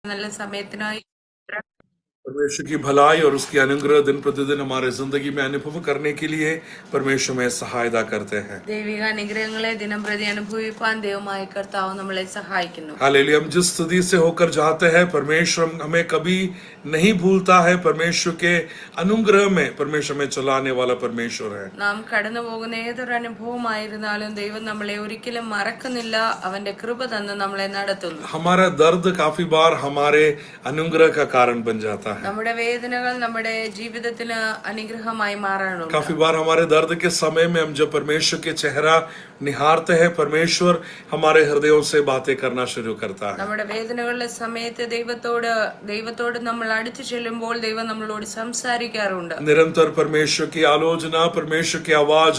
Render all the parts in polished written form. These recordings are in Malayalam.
നല്ല സമയത്തിനായി परमेश्वर की भलाई और उसकी अनुग्रह दिन प्रतिदिन हमारे जिंदगी में अनुभव करने के लिए परमेश्वर में सहायता करते हैं। ദൈവിക അനുഗ്രഹങ്ങളെ ദിനം പ്രതി അനുഭവിപ്പാൻ ദൈവമായ കർത്താവ് നമ്മളെ സഹായിക്കുന്നു. हालेलुया। हम जिस स्थिति से होकर जाते हैं परमेश्वर हमें कभी नहीं भूलता है। परमेश्वर के अनुग्रह में परमेश्वर में चलाने वाला परमेश्वर है। നാം കടന്നു പോകുന്ന ഏതൊരു അനുഭവമായിരുന്നാലും ദൈവം നമ്മളെ ഒരിക്കലും മറക്കുന്നില്ല. അവന്റെ കൃപ തന്ന് നമ്മളെ നടത്തുന്നു. हमारा दर्द काफी बार हमारे अनुग्रह का कारण बन जाता है। നമ്മുടെ വേദനകൾ നമ്മുടെ ജീവിതത്തിന് അനുഗ്രഹമായി മാറാനുണ്ട്. काफी बार हमारे दर्द के समय में हम जब परमेश्वर के चेहरा निहारते हैं परमेश्वर हमारे हृदयों से बातें करना शुरू करता है। നമ്മുടെ വേദനകളുടെ സമയത്ത് ദൈവത്തോട് നമ്മൾ അടുത്തു ചെല്ലുമ്പോൾ ദൈവം നമ്മളോട് സംസാരിക്കാറുണ്ട്. निरंतर परमेश्वर की आलोचना परमेश्वर की आवाज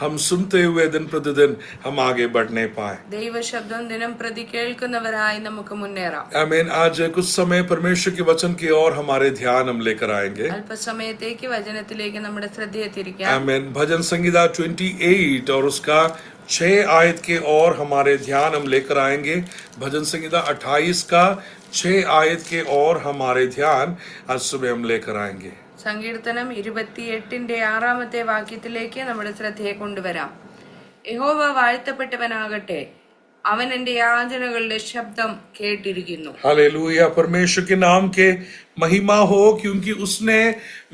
हम सुनते हुए दिन प्रतिदिन हम आगे बढ़ने पाए। ദൈവ ശബ്ദം ദിനം പ്രതി കേൾക്കുന്നവരായി നമുക്ക് മുന്നേറാം. आमीन। आज कुछ समय परमेश्वर के वचन की ओर हमारे ध्यान हम लेकर आएंगे। അല്പസമയത്തേക്ക് വചനത്തിലേക്ക് നമ്മുടെ ശ്രദ്ധയെ തിരിക്കാം. आमीन। भजन संहिता 28 और उसका 6 आयत के और हमारे ध्यान हम लेकर आएंगे। भजन संहिता 28 का 6 आयत के और हमारे ध्यान आज सुबह हम लेकर आएंगे। സങ്കീർത്തനം 28 6 വാക്യത്തിലേക്ക് നമ്മുടെ ശ്രദ്ധയെ കൊണ്ടുവരാം. യഹോവ വാഴ്ത്തപ്പെട്ടവനാകട്ടെ, അവൻ എന്റെ യാചനകളുടെ ശബ്ദം കേട്ടിരിക്കുന്നു. हालेलुया। परमेश्वर के नाम के महिमा हो क्योंकि उसने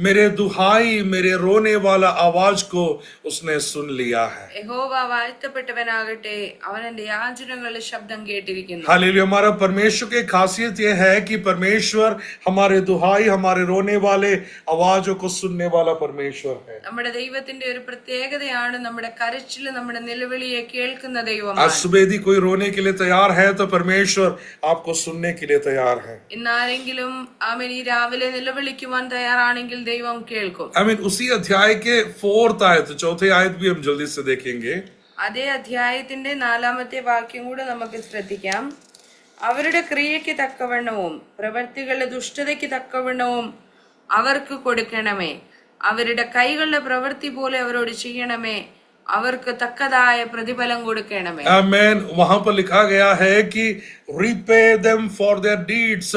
मेरे दुहाई मेरे रोने वाला आवाज को उसने सुन लिया है। യഹോവ വാഴ്ത്തപ്പെട്ടവനാകട്ടെ, അവൻ എന്റെ യാചനകളുടെ ശബ്ദം കേട്ടിരിക്കുന്നു. हालेलुया। हमारा परमेश्वर की खासियत यह है कि परमेश्वर हमारे दुहाई हमारे रोने वाले आवाजों को सुनने वाला परमेश्वर है। നമ്മുടെ ദൈവത്തിന്റെ ഒരു പ്രത്യേകതയാണ് നമ്മുടെ കരച്ചില് നമ്മുടെ നിലവിളിയെ കേൾക്കുന്ന आज ദൈവമാണ്. सुबह यदि कोई रोने के लिए तैयार है तो परमेश्वर आपको सुनने के लिए तैयार है। ഇന്നാരെങ്കിലും ആമേൻ ഈ രാവിലെ നിലവിളിക്കുവാൻ തയ്യാറാണെങ്കിൽ ദൈവം കേൾക്കും. उसी अध्याय के 4th आयत 4th आयत भी हम जल्दी से देखेंगे। അതേ അധ്യായത്തിന്റെ 4 വാക്യം കൂടെ നമുക്ക് ശ്രദ്ധിക്കാം. അവരുടെ ക്രിയയ്ക്ക് തക്കവണ്ണവും പ്രവൃത്തികളുടെ ദുഷ്ടതയ്ക്ക് തക്കവണ്ണവും അവർക്ക് കൊടുക്കണമേ. അവരുടെ കൈകളുടെ പ്രവൃത്തി പോലെ അവരോട് ചെയ്യണമേ. അവർക്ക് തക്കതായ പ്രതിഫലം കൊടുക്കണമേ. आमीन। वहां पर लिखा गया है कि repay them for their deeds।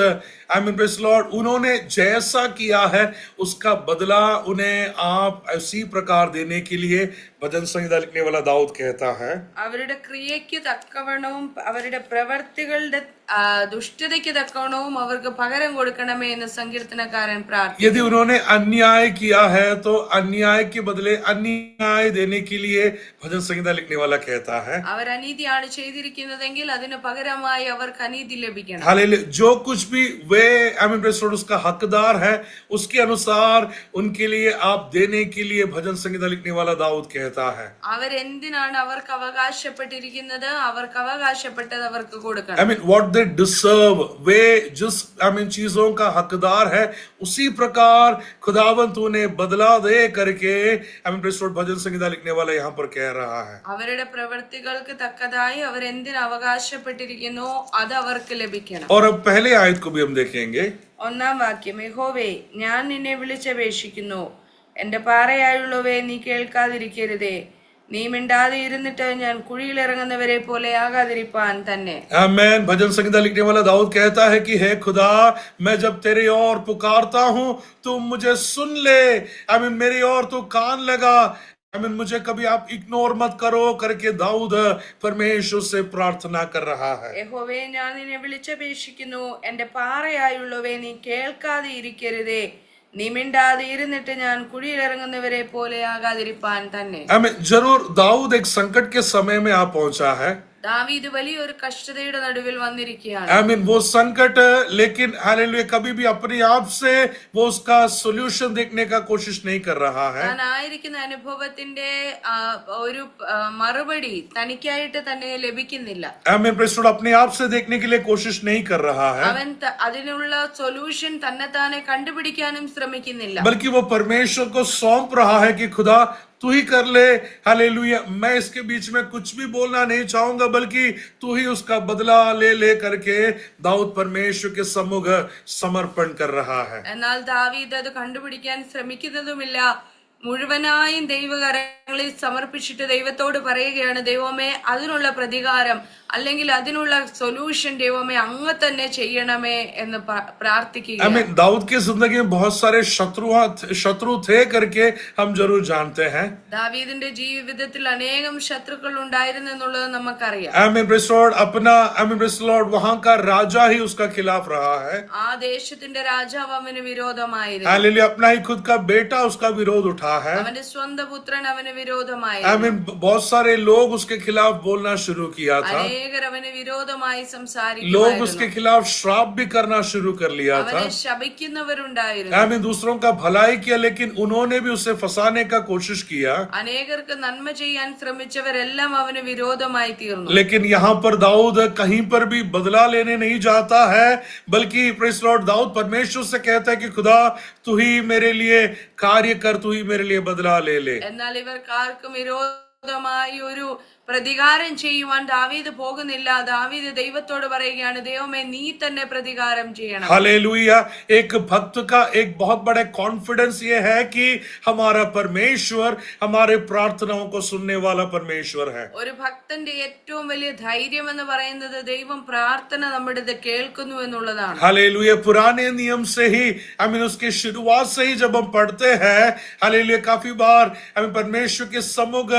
आमीन। Praise Lord. उन्होंने जैसा किया है उसका बदला उन्हें आप इसी प्रकार देने के लिए भजन संहिता लिखने वाला दाऊद कहता है। അവരുടെ ക്രിയയ്ക്ക് തക്കവണ്ണവും അവരുടെ പ്രവൃത്തികളുടെ ദുഷ്ടതയ്ക്ക് തക്കവണ്ണവും അവർക്ക് പകരം കൊടുക്കണമേ എന്ന് സങ്കീർത്തനക്കാരൻ പ്രാർത്ഥിക്കുന്നു. यदि उन्होंने अन्याय किया है तो अन्याय के बदले अन्याय देने के लिए भजन संहिता लिखने वाला कहता है। അവർ അനീതിയാണ് ചെയ്തിരിക്കുന്നതെങ്കിൽ അതിന് പകരമായി അവർക്ക് അനീതി ലഭിക്കണം. हालेलुया। जो कुछ भी वे आमीन प्रेज़ लॉर्ड उसका हकदार है उसके अनुसार उनके लिए आप देने के लिए भजन संहिता लिखने वाला दाऊद कहता है। അവരെന്തിനാണ് അവർക്ക് അവകാശപ്പെട്ടിരിക്കുന്നത് അവർക്ക് അവകാശപ്പെട്ടത് അവർക്ക് കൊടുക്കണം. I mean what they deserve वे जिस चीजों का हकदार है उसी प्रकार खुदावंत उन्हें बदला दे करके प्रेज़ लॉर्ड भजन संहिता लिखने वाला यहाँ पर कह रहा है। അവരുടെ പ്രവൃത്തികൾക്ക് തക്കതായി അവരെന്തിന് അവകാശപ്പെട്ടിരിക്കുന്നു അത് അവർക്ക് ലഭിക്കണം. और अब पहले आयत को भी हम देखेंगे। 1 വാക്യം. യഹോവേ, ഞാൻ നിന്നെ വിളിച്ചപേക്ഷിക്കുന്നു, എന്റെ പാറയായുള്ളവേ, നീ കേൾക്കാതിരിക്കരുതേ. നീ മിണ്ടാതെ ഇരുന്നിട്ട് ഞാൻ കുഴിയിലിറങ്ങുന്നവരെ പോലെ ആകാതിരിപ്പാൻ തന്നെ. आमीन। भजन संहिता लिखने वाला दाऊद कहता है कि हे खुदा, मैं जब तेरे ओर पुकारता हूँ तुम मुझे सुन ले। आमीन। मेरी ओर तू कान लगा। आमीन। मुझे कभी आप इग्नोर मत करो करके दाऊद परमेश्वर से प्रार्थना कर रहा है। യഹോവേ, ഞാൻ നിന്നെ വിളിച്ചപേക്ഷിക്കുന്നു, എന്റെ പാറയായുള്ളവേ, നീ കേൾക്കാതെ ഇരിക്കരുതേ. നീ മിണ്ടാതെ ഇരുന്നിട്ട് ഞാൻ കുഴിയിലിറങ്ങുന്നവരെ പോലെ ആകാതിരിപ്പാൻ തന്നെ. आमीन। जरूर दाऊद एक संकट के समय में आ पहुंचा है। ദാവീദ് വലിയൊരു കഷ്ടതയുടെ നടുവിൽ വന്നിരിക്കുകയാണ്. आमीन। वो संकट लेकिन हालेलुया कभी भी अपने आप से वो उसका सॉल्यूशन देखने का कोशिश नहीं कर रहा है। താൻ ആയിരിക്കുന്ന അനുഭവത്തിന്റെ ഒരു മറുപടി തനിക്കായിട്ട് തന്നെ ലഭിക്കുന്നില്ല. आमीन। प्रेज़ लॉर्ड अपने आप से देखने के लिए कोशिश नहीं कर रहा है അവൻ അതിനുള്ള സൊല്യൂഷൻ തന്നെത്താനെ കണ്ടുപിടിക്കാനും ശ്രമിക്കുന്നില്ല. बल्कि वो परमेश्वर को सौंप रहा है कि खुदा तू ही कर ले। हालेलुया। मैं इसके बीच में कुछ भी बोलना नहीं चाहूंगा बल्कि तू ही उसका बदला ले करके दाऊद परमेश्वर के सम्मुख समर्पण कर रहा है। എന്നാൽ ദാവീദ് അത് കണ്ടുപിടിക്കാൻ ശ്രമിക്കുന്നതുമില്ല. മുഴുവനായും ദൈവകരങ്ങളിൽ സമർപ്പിച്ചിട്ട് ദൈവത്തോട് പറയുകയാണ്, ദൈവമേ അതിനുള്ള പ്രതികാരം അല്ലെങ്കിൽ അതിനുള്ള സൊല്യൂഷൻ ദൈവമേ അങ്ങ് തന്നെ ചെയ്യണമേ എന്ന് പ്രാർത്ഥിക്കുക. दाऊद की जिंदगी में बहुत सारे शत्रु थे करके हम जरूर जानते हैं. ദാവീദിന്റെ ജീവിതത്തിൽ അനേകം ശത്രുക്കൾ ഉണ്ടായിരുന്നു എന്നുള്ളത് നമുക്കറിയാം. वहां का राजा ही उसका खिलाफ रहा है. ആ ദേശത്തിന്റെ രാജാവ് അവന് വിരോധമായിരുന്നു. हालेलुया. अपना ही खुद का बेटा उसका विरोध उठा है. അവന്റെ സ്വന്തം പുത്രൻ അവന് വിരോധമായിരുന്നു. बहुत सारे लोग उसके खिलाफ बोलना शुरू किया था. അനേകർ അവന് വിരോധമായി സംസാരിക്കുന്നു. लोग उसके खिलाफ श्राप भी करना शुरू कर लिया था. അവനെ ശപിക്കുന്നവരുണ്ടായിരുന്നു. दूसरों का भलाई किया, लेकिन उन्होंने भी उसे फंसाने का कोशिश किया. അനേകർക്ക് നന്മ ചെയ്യാൻ ശ്രമിച്ചവരെല്ലാം അവന് വിരോധമായി തീർന്നു. लेकिन यहाँ पर दाऊद कहीं पर भी बदला लेने नहीं जाता है, बल्कि प्रेज़ लॉर्ड दाऊद परमेश्वर से कहता है कि खुदा तू ही मेरे लिए कार्य कर, तू ही मेरे लिए बदला ले. എന്നാൽ ഇവർക്കാർക്കും വിരോധമായി ഒരു പ്രതികാരം ചെയ്യുവാൻ ദാവീദ് പോകുന്നില്ല. ദാവീദ് ദൈവത്തോട് പറയുകയാണ്, ദൈവമേ നീ തന്നെ പ്രതികാരം ചെയ്യണം. हालेलुया. एक भक्त का एक बहुत बड़ा कॉन्फिडेंस ये है कि हमारा परमेश्वर हमारे प्रार्थनाओं को सुनने वाला परमेश्वर है. ഒരു ഭക്തന്റെ ഏറ്റവും വലിയ ധൈര്യം എന്ന് പറയുന്നത് ദൈവം പ്രാർത്ഥന നമ്മുടേത് കേൾക്കുന്നു എന്നുള്ളതാണ്. हालेलुया. पुराने नियम से ही उसके शुरुआत से ही जब हम पढ़ते हैं, हालेलुया, काफी बार परमेश्वर के सम्मुख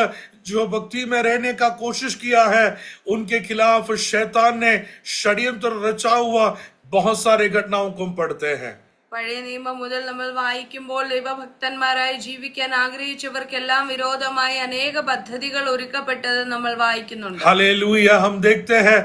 जो भक्ति में रहने का कोशिश किया है, उनके खिलाफ शैतान ने षड्यंत्र रचा हुआ बहुत सारे घटनाओं को हम पढ़ते हैं. പഴയ നിയമം മുതൽ നമ്മൾ വായിക്കുമ്പോൾ ദൈവഭക്തന്മാരായി ജീവിക്കാൻ ആഗ്രഹിച്ചവർക്കെല്ലാം വിരോധമായി അനേക പദ്ധതികൾ ഒരുക്കപ്പെട്ടത് നമ്മൾ വായിക്കുന്നുണ്ട്. हालेलुया. हम देखते हैं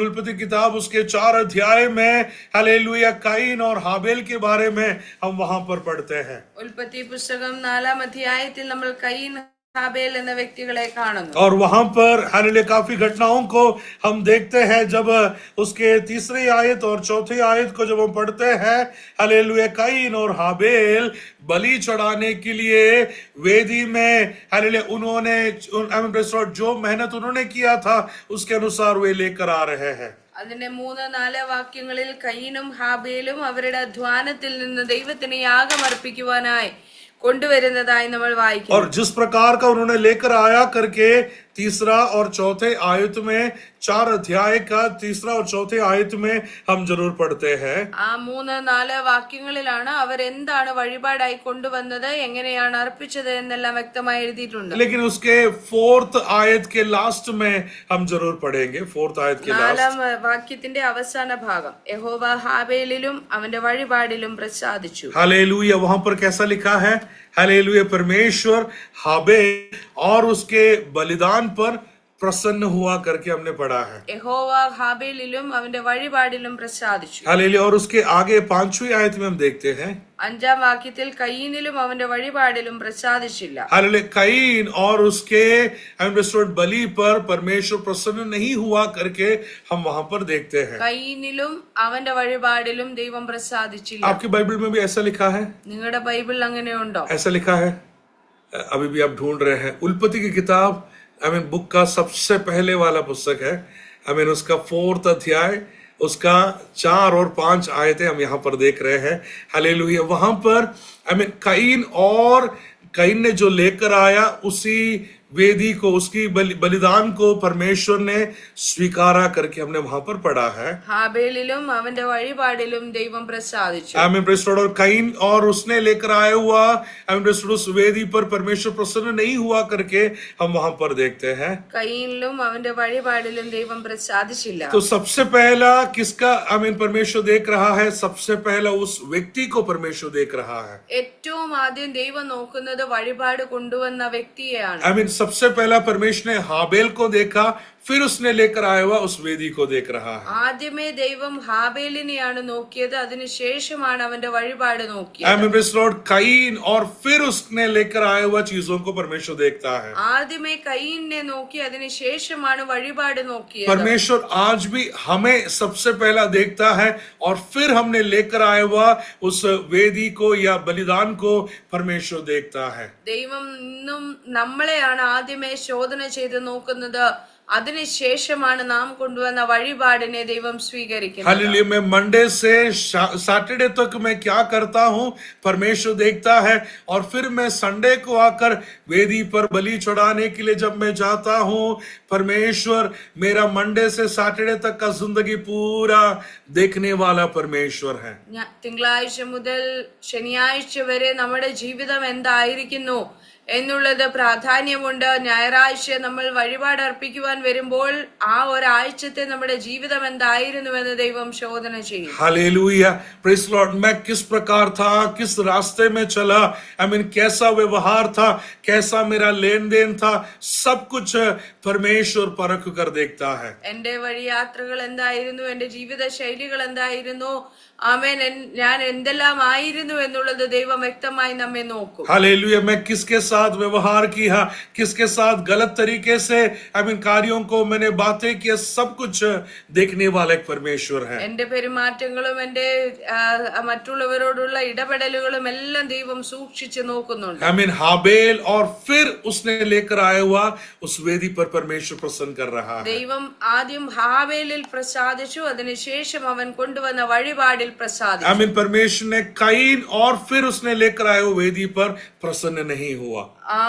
उल्पत्ति किताब उसके 4 अध्याय में, हालेलुया, काइन और हाबेल के बारे में हम वहां पर पढ़ते हैं. ഉൽപ്പത്തി പുസ്തകം 4-ാം അധ്യായത്തിൽ നമ്മൾ കയീൻ हाबेल എന്ന വ്യക്തികളെ കാണുന്നു. और वहां पर हालेलुया काफी घटनाओं को हम देखते हैं. जब उसके 3री आयत और 4थी आयत को जब हम पढ़ते हैं, हालेलुया, काइन और हाबेल बलि चढ़ाने के लिए वेदी में, हालेलुया, उन्होंने जो मेहनत उन्होंने किया था उसके अनुसार वे लेकर आ रहे हैं. അതിന്റെ 3-4 വാക്യങ്ങളിൽ കയീനും ഹാബേലും അവരുടെ അധ്വാനത്തിൽ നിന്ന് ദൈവത്തിന് യാഗം അർപ്പിക്കുവാനായി കൊണ്ടുവരുന്നതായി നമ്മൾ വായിക്കുന്നു. और जिस प्रकार का उन्होंने लेकर आया करके 3रा और 4थे आयत में, 4 अध्याय का 3रा और 4थे आयत में हम जरूर पढ़ते हैं. ആ 3-4 വാക്യങ്ങളിലാണ് അവർ എന്താണ് വഴിപാടായി കൊണ്ടുവന്നത്, എങ്ങനെയാണ് അർപ്പിച്ചത് എന്നെല്ലാം വ്യക്തമായി എഴുതിയിട്ടുണ്ട്. लेकिन उसके 4th आयत के लास्ट में हम जरूर पढ़ेंगे. 4th आयत के लास्ट. 4-ാം വാക്യത്തിന്റെ അവസാന ഭാഗം, യഹോവ ഹാബേലിലും അവന്റെ വഴിപാടിലും പ്രസാദിച്ചു. हालेलुया. वहां पर कैसा लिखा है? हालेलुया. परमेश्वर हाबेल और उसके बलिदान पर प्रसन्न हुआ करके हमने पढ़ा है. യഹോവ ഹാബേലിലും അവന്റെ വഴിപാടിലും പ്രസാദിച്ചു. हालेलुया. और उसके आगे 5वीं आयत में हम देखते हैं, 5-ാം വാക്യത്തിൽ കയീനിലും അവന്റെ വഴിപാടിലും പ്രസാദിച്ചില്ല. हालेलुया. काइन और उसके बलि पर परमेश्वर प्रसन्न नहीं हुआ करके हम वहां पर देखते हैं. കയീനിലും അവന്റെ വഴിപാടിലും ദൈവം പ്രസാദിച്ചില്ല. आपकी बाइबल में भी ऐसा लिखा है? നിങ്ങളുടെ ബൈബിളിൽ അങ്ങനെയുണ്ടോ? ऐसा लिखा है? अभी भी आप ढूंढ रहे हैं. उल्पत्ति की किताब बुक का सबसे पहले वाला पुस्तक है. उसका 4th अध्याय, उसका 4 और 5 आयतें हम यहाँ पर देख रहे हैं. हालेलुया. वहां पर काइन ने जो लेकर आया उसी वेदी को, उसकी बलिदान को परमेश्वर ने स्वीकारा करके हमने वहां पर पढ़ा है. ഹാബേലിലും അവന്റെ വഴിപാടിലും ദൈവം പ്രസാദിച്ചു. और काइन और उसने लेकर आया हुआ उस वेदी पर परमेश्वर प्रसन्न नहीं हुआ करके हम वहां पर देखते हैं. കയീനിലും അവന്റെ വഴിപാടിലും ദൈവം പ്രസാദിച്ചില്ല. तो सबसे पहला किसका परमेश्वर देख रहा है? सबसे पहला उस व्यक्ति को परमेश्वर देख रहा है. ഏറ്റവും ആദ്യം ദൈവം നോക്കുന്നത് വഴിപാട് കൊണ്ടുവന്ന വ്യക്തിയെയാണ്. सबसे पहला परमेश्वर ने हाबेल को देखा, फिर उसने लेकर आया हुआ उस वेदी को देख रहा है. ആദ്യമേ ദൈവം ഹാബേലിനെയാണ് നോക്കിയത്, അതിനുശേഷമാണ് അവന്റെ വഴിപാട് നോക്കിയത്. काइन और फिर उसने लेकर आया हुआ चीजों को परमेश्वर देखता है. ആദ്യമേ കയീനെ നോക്കി അതിനുശേഷമാണ് വഴിപാട് നോക്കിയത്. परमेश्वर आज भी हमें सबसे पहला देखता है और फिर हमने लेकर आया हुआ उस वेदी को या बलिदान को परमेश्वर देखता है. ദൈവം ഇന്നും നമ്മളെയാണ് ആദ്യമേ ശോധന ചെയ്ത് നോക്കുന്നത്. അതിനുശേഷമാണ് നാം കൊണ്ടുവന്ന വഴിപാടിനെ ദൈവം സ്വീകരിക്കുന്നത്. हालेलुया। मैं मंडे से सैटरडे तक मैं क्या करता हूँ परमेश्वर देखता है, और फिर मैं संडे को आकर वेदी पर बलि चढ़ाने के लिए जब मैं जाता हूँ, परमेश्वर मेरा मंडे से सैटरडे तक का जिंदगी पूरा देखने वाला परमेश्वर है। തിങ്കളാഴ്ച മുതൽ ശനിയാഴ്ച വരെ നമ്മുടെ ജീവിതം എന്തായിരിക്കുന്നു എന്നുള്ളത് പ്രാധാന്യമുണ്ട്. ഞായറാഴ്ച നമ്മൾ വഴിപാട് അർപ്പിക്കുവാൻ വരുമ്പോൾ ആ ഒരാഴ്ചത്തെ നമ്മുടെ ജീവിതം എന്തായിരുന്നുവെന്ന് ദൈവം ശോധന ചെയ്യും. Hallelujah, praise Lord. मैं किस प्रकार था, किस रास्ते में चला, कैसा व्यवहार था, कैसा मेरा लेन देन था, सब कुछ परमेश्वर परख कर देखता है। എന്റെ വഴിയാത്രകൾ എന്തായിരുന്നു, എന്റെ ജീവിത ശൈലികൾ എന്തായിരുന്നു, ആമേൻ, ഞാൻ എന്തെല്ലാം ആയിരുന്നു എന്നുള്ളത് ദൈവം വ്യക്തമായി നമ്മെ നോക്കും. हालेलुया। मैं किसके साथ व्यवहार किया, किसके साथ गलत तरीके से कार्यों को मैंने बातें किया, सब कुछ देखने वाला एक परमेश्वर है। എന്റെ പെരുമാറ്റങ്ങളും എന്റെ മറ്റുള്ളവരോടുള്ള ഇടപെടലുകളും എല്ലാം ദൈവം സൂക്ഷിച്ചു നോക്കുന്നുണ്ട്. हाबेल और फिर उसने लेकर आया हुआ उस वेदी पर परमेश्वर प्रसन्न कर रहा है। ദൈവം ആദ്യം ഹാബേലിൽ പ്രസാദിച്ചു, അതിനുശേഷം അവൻ കൊണ്ടുവന്ന വഴിപാടിൽ പ്രസാദിച്ചു. परमेश्वर ने काइन और फिर उसने लेकर आए हुए वेदी पर प्रसन्न नहीं हुआ। ആ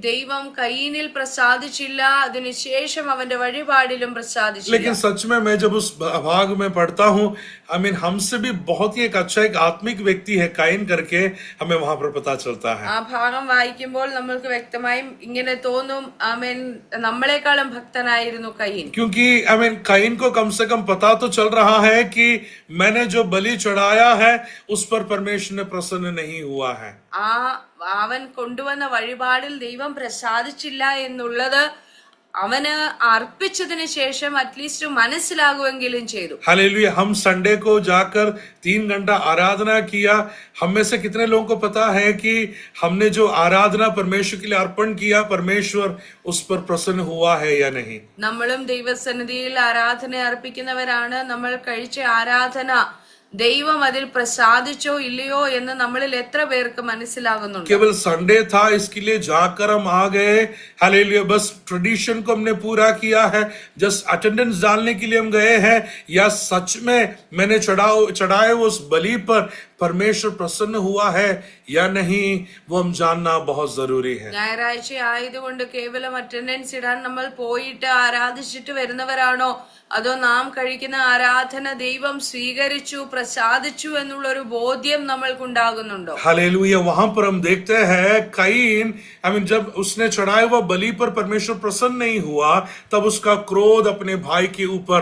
ദൈവം കയീനിൽ പ്രസാദിച്ചില്ല, അതിനുശേഷം അവന്റെ വഴിപാടിലും പ്രസാദിച്ചില്ല. लेकिन सच में मैं जब उस भाग में पढ़ता हूँ, हमसे भी बहुत ही एक अच्छा एक आत्मिक व्यक्ति है काइन करके हमें वहां पर पता चलता है। ആ ഭാഗം വായിക്കുമ്പോൾ നമ്മൾക്ക് വ്യക്തമായും ഇങ്ങനെ തോന്നും, ആമേൻ, നമ്മളെക്കാളും ഭക്തനായിരുന്നു കയീൻ. क्योंकि काइन को कम से कम पता तो चल रहा है कि मैंने जो बलि चढ़ाया है उस पर परमेश्वर ने प्रसन्न नहीं हुआ है। അവൻ കൊണ്ടുവന്ന വഴിപാടിൽ ദൈവം പ്രസാദിച്ചില്ല എന്നുള്ളത് അവന് അർപ്പിച്ചതിന് ശേഷം അറ്റ്ലീസ്റ്റ് മനസ്സിലാകുമെങ്കിലും ചെയ്തു. हालेलुया। हम संडे को जाकर 3 घंटा आराधना किया। हम में से कितने लोगों को पता है कि हमने जो आराधना परमेश्वर के लिए अर्पण किया, परमेश्वर उस पर प्रसन्न हुआ है या नहीं? നമ്മളും ദൈവസന്നിധിയിൽ ആരാധന അർപ്പിക്കുന്നവരാണ്. നമ്മൾ കഴിച്ച ആരാധന ദൈവം അതിൽ പ്രസാദിച്ചോ ഇല്ലയോ എന്ന് നമ്മളിൽ എത്ര പേർക്ക് മനസ്സിലാകുന്നുണ്ട്? केवल संडे था इसके लिए जाकर हम आ गए, हालेलुया, बस ट्रेडिशन को हमने पूरा किया है, जस्ट अटेंडेंस डालने के लिए हम गए हैं, या सच में मैंने चढ़ाए उस बलि पर परमेश्वर प्रसन्न हुआ है या नहीं, वो हम जानना बहुत जरूरी है। ഞായറാഴ്ച ആയതുകൊണ്ട് കേവലം അറ്റൻഡൻസ് ഇടാൻ നമ്മൾ പോയിട്ട് ആരാധിച്ചിട്ട് വരുന്നവരാണോ, അതോ നാം കഴിക്കുന്ന ആരാധന ദൈവം സ്വീകരിച്ചു പ്രസാദിച്ചു എന്നുള്ള ഒരു ബോധ്യം നമ്മൾക്കുണ്ടാകുന്നുണ്ടോ? हालेलुया। वहां पर हम देखते हैं काइन जब उसने चढ़ाए हुआ बलि पर परमेश्वर प्रसन्न नहीं हुआ, तब उसका क्रोध अपने भाई के ऊपर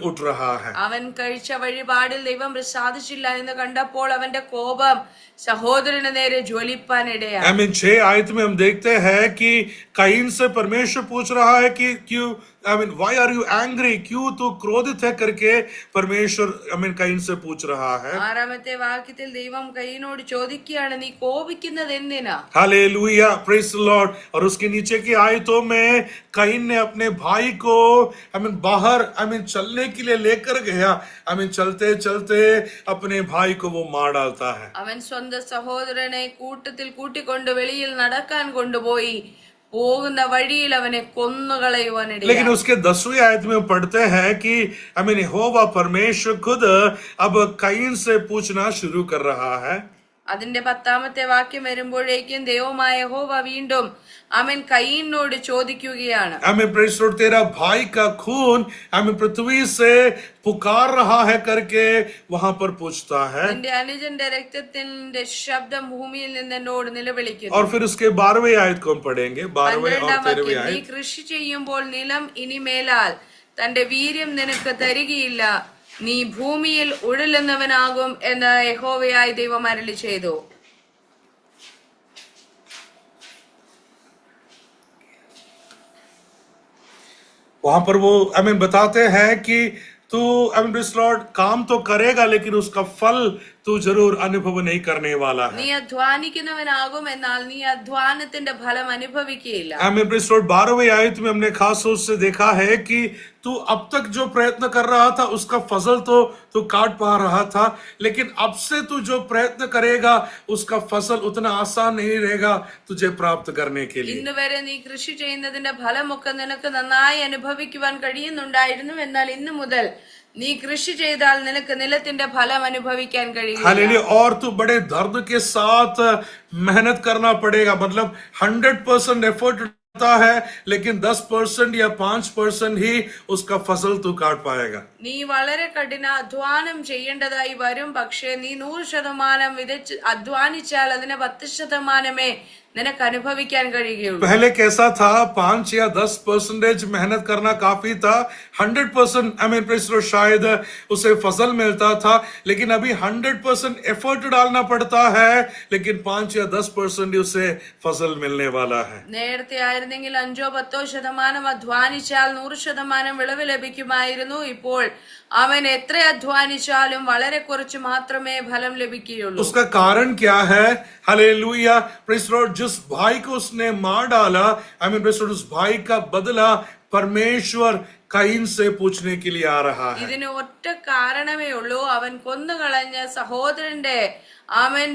उठ रहा है। അവൻ കഴിച്ച വഴിപാടിൽ ദൈവം പ്രസാദിച്ചില്ല എന്ന് കണ്ടപ്പോൾ അവന്റെ കോപം സഹോദരന് നേരെ ജ്വലിപ്പാനിടയായി. 6 आयत में हम देखते हैं कि काइन से परमेश्वर पूछ रहा है कि क्यों, why are you angry, क्यों तू क्रोधित है करके परमेश्वर काइन से पूछ रहा है। 6-ാമത്തെ വാക്യത്തിൽ ദൈവം കയീനോട് ചോദിക്കുകയാണ്, നീ കോപിക്കുന്നത് എന്തിനാ? Hallelujah, praise the Lord. और उसके नीचे की आयतों में काइन ने अपने भाई को बाहर चलने के लिए लेकर गया, चलते चलते अपने भाई को वो मार डालता है। അവൻ സ്വന്തം സഹോദരനെ കൂട്ടത്തിൽ കൂട്ടിക്കൊണ്ട് വെളിയിൽ നടക്കാൻ കൊണ്ടുപോയി പോകുന്ന വഴിയിൽ അവനെ കൊന്നുകളയുവാനിടയായി. लेकिन उसके 10वीं आयत में पढ़ते हैं कि यहोवा परमेश्वर खुद अब काइन से पूछना शुरू कर रहा है। അതിന്റെ 10-ാമത്തെ വാക്യം വരുമ്പോഴേക്കും ദൈവമായ യഹോവ വീണ്ടും അവൻ കയീനോട് ചോദിക്കുകയാണ്, तेरा भाई का खून पृथ्वी से पुकार रहा है करके वहां पर पूछता है। നിന്റെ അനുജന്റെ രക്തത്തിന്റെ ശബ്ദം ഭൂമിയിൽ നിന്ന് എന്നോട് നിലവിളിക്കുന്നു. और फिर उसके 12वें आयत को हम पढ़ेंगे, 12वें और 13वें നീ आयत। കൃഷി ചെയ്യുമ്പോൾ നിലം ഇനി മേലാൽ തന്റെ വീര്യം നിനക്ക് തരികയില്ല, നീ ഭൂമിയിൽ ഉഴലുന്നവനാകും എന്ന് യഹോവയായ ദൈവം അരുളി ചെയ്തു. वहां पर वो बताते हैं कि तू लॉर्ड काम तो करेगा, लेकिन उसका फल तू जरूर अनुभव नहीं करने वाला है। നീ അധ്വാനിക്കുന്നവനാകും, എന്നാൽ നീ അധ്വാനത്തിന്റെ ഫലം അനുഭവിക്കുകയില്ല. 12वें आयत में हमने खास तौर से देखा है कि तू अब तक जो प्रयत्न कर रहा था उसका फजल तो तू काट पा रहा था, लेकिन अब से तू जो प्रयत्न करेगा उसका फसल उतना आसान नहीं रहेगा तुझे प्राप्त करने के लिए। ഇന്ന് വരെ നീ കൃഷി ചെയ്യുന്നതിന്റെ ഫലമൊക്കെ നിനക്ക് നന്നായി അനുഭവിക്കുവാൻ കഴിയുന്നുണ്ടായിരുന്നു. എന്നാൽ ഇന്നു മുതൽ നീ കൃഷി ചെയ്താൽ നിനക്ക് നിലത്തിന്റെ ഫലം അനുഭവിക്കാൻ കഴിയില്ല. हालेलुया। और तू बड़े दर्द के साथ मेहनत करना पड़ेगा, मतलब 100% एफर्ट है, लेकिन 10% या 5% ही उसका फसल तू काट पाएगा। നീ വളരെ കഠിന അധ്വാനം ചെയ്യേണ്ടതായി വരും. പക്ഷേ നീ 100% വിതച്ച് അധ്വാനിച്ചാൽ അതിനെ 10% നിനക്ക് അനുഭവിക്കാൻ കഴിയുകയുള്ളൂ. पहले कैसा था, 5 या 10% मेहनत करना काफी था, 100% शायद उसे फसल मिलता था, लेकिन अभी 100% एफर्ट डालना पड़ता है, लेकिन 5 या 10% ही उसे फसल मिलने वाला है। നേരത്തെ ആയിരുന്നെങ്കിൽ 5-10% അധ്വാനിച്ചാൽ 100% വിളവ് ലഭിക്കുമായിരുന്നു. ഇപ്പോൾ അവൻ എത്ര അധ്വാനിച്ചാലും വളരെ കുറച്ച് മാത്രമേ ഫലം ലഭിക്കുകയുള്ളൂ. उसका कारण क्या है? Hallelujah, praise the Lord. जिस भाई को उसने मार डाला, प्रेज़ द लॉर्ड, उस भाई का बदला परमेश्वर कईन से पूछने के लिए आ रहा है। ഇതിന് ഒറ്റ കാരണമേ ഉള്ളൂ. അവൻ കൊന്നുകളഞ്ഞ സഹോദരന്റെ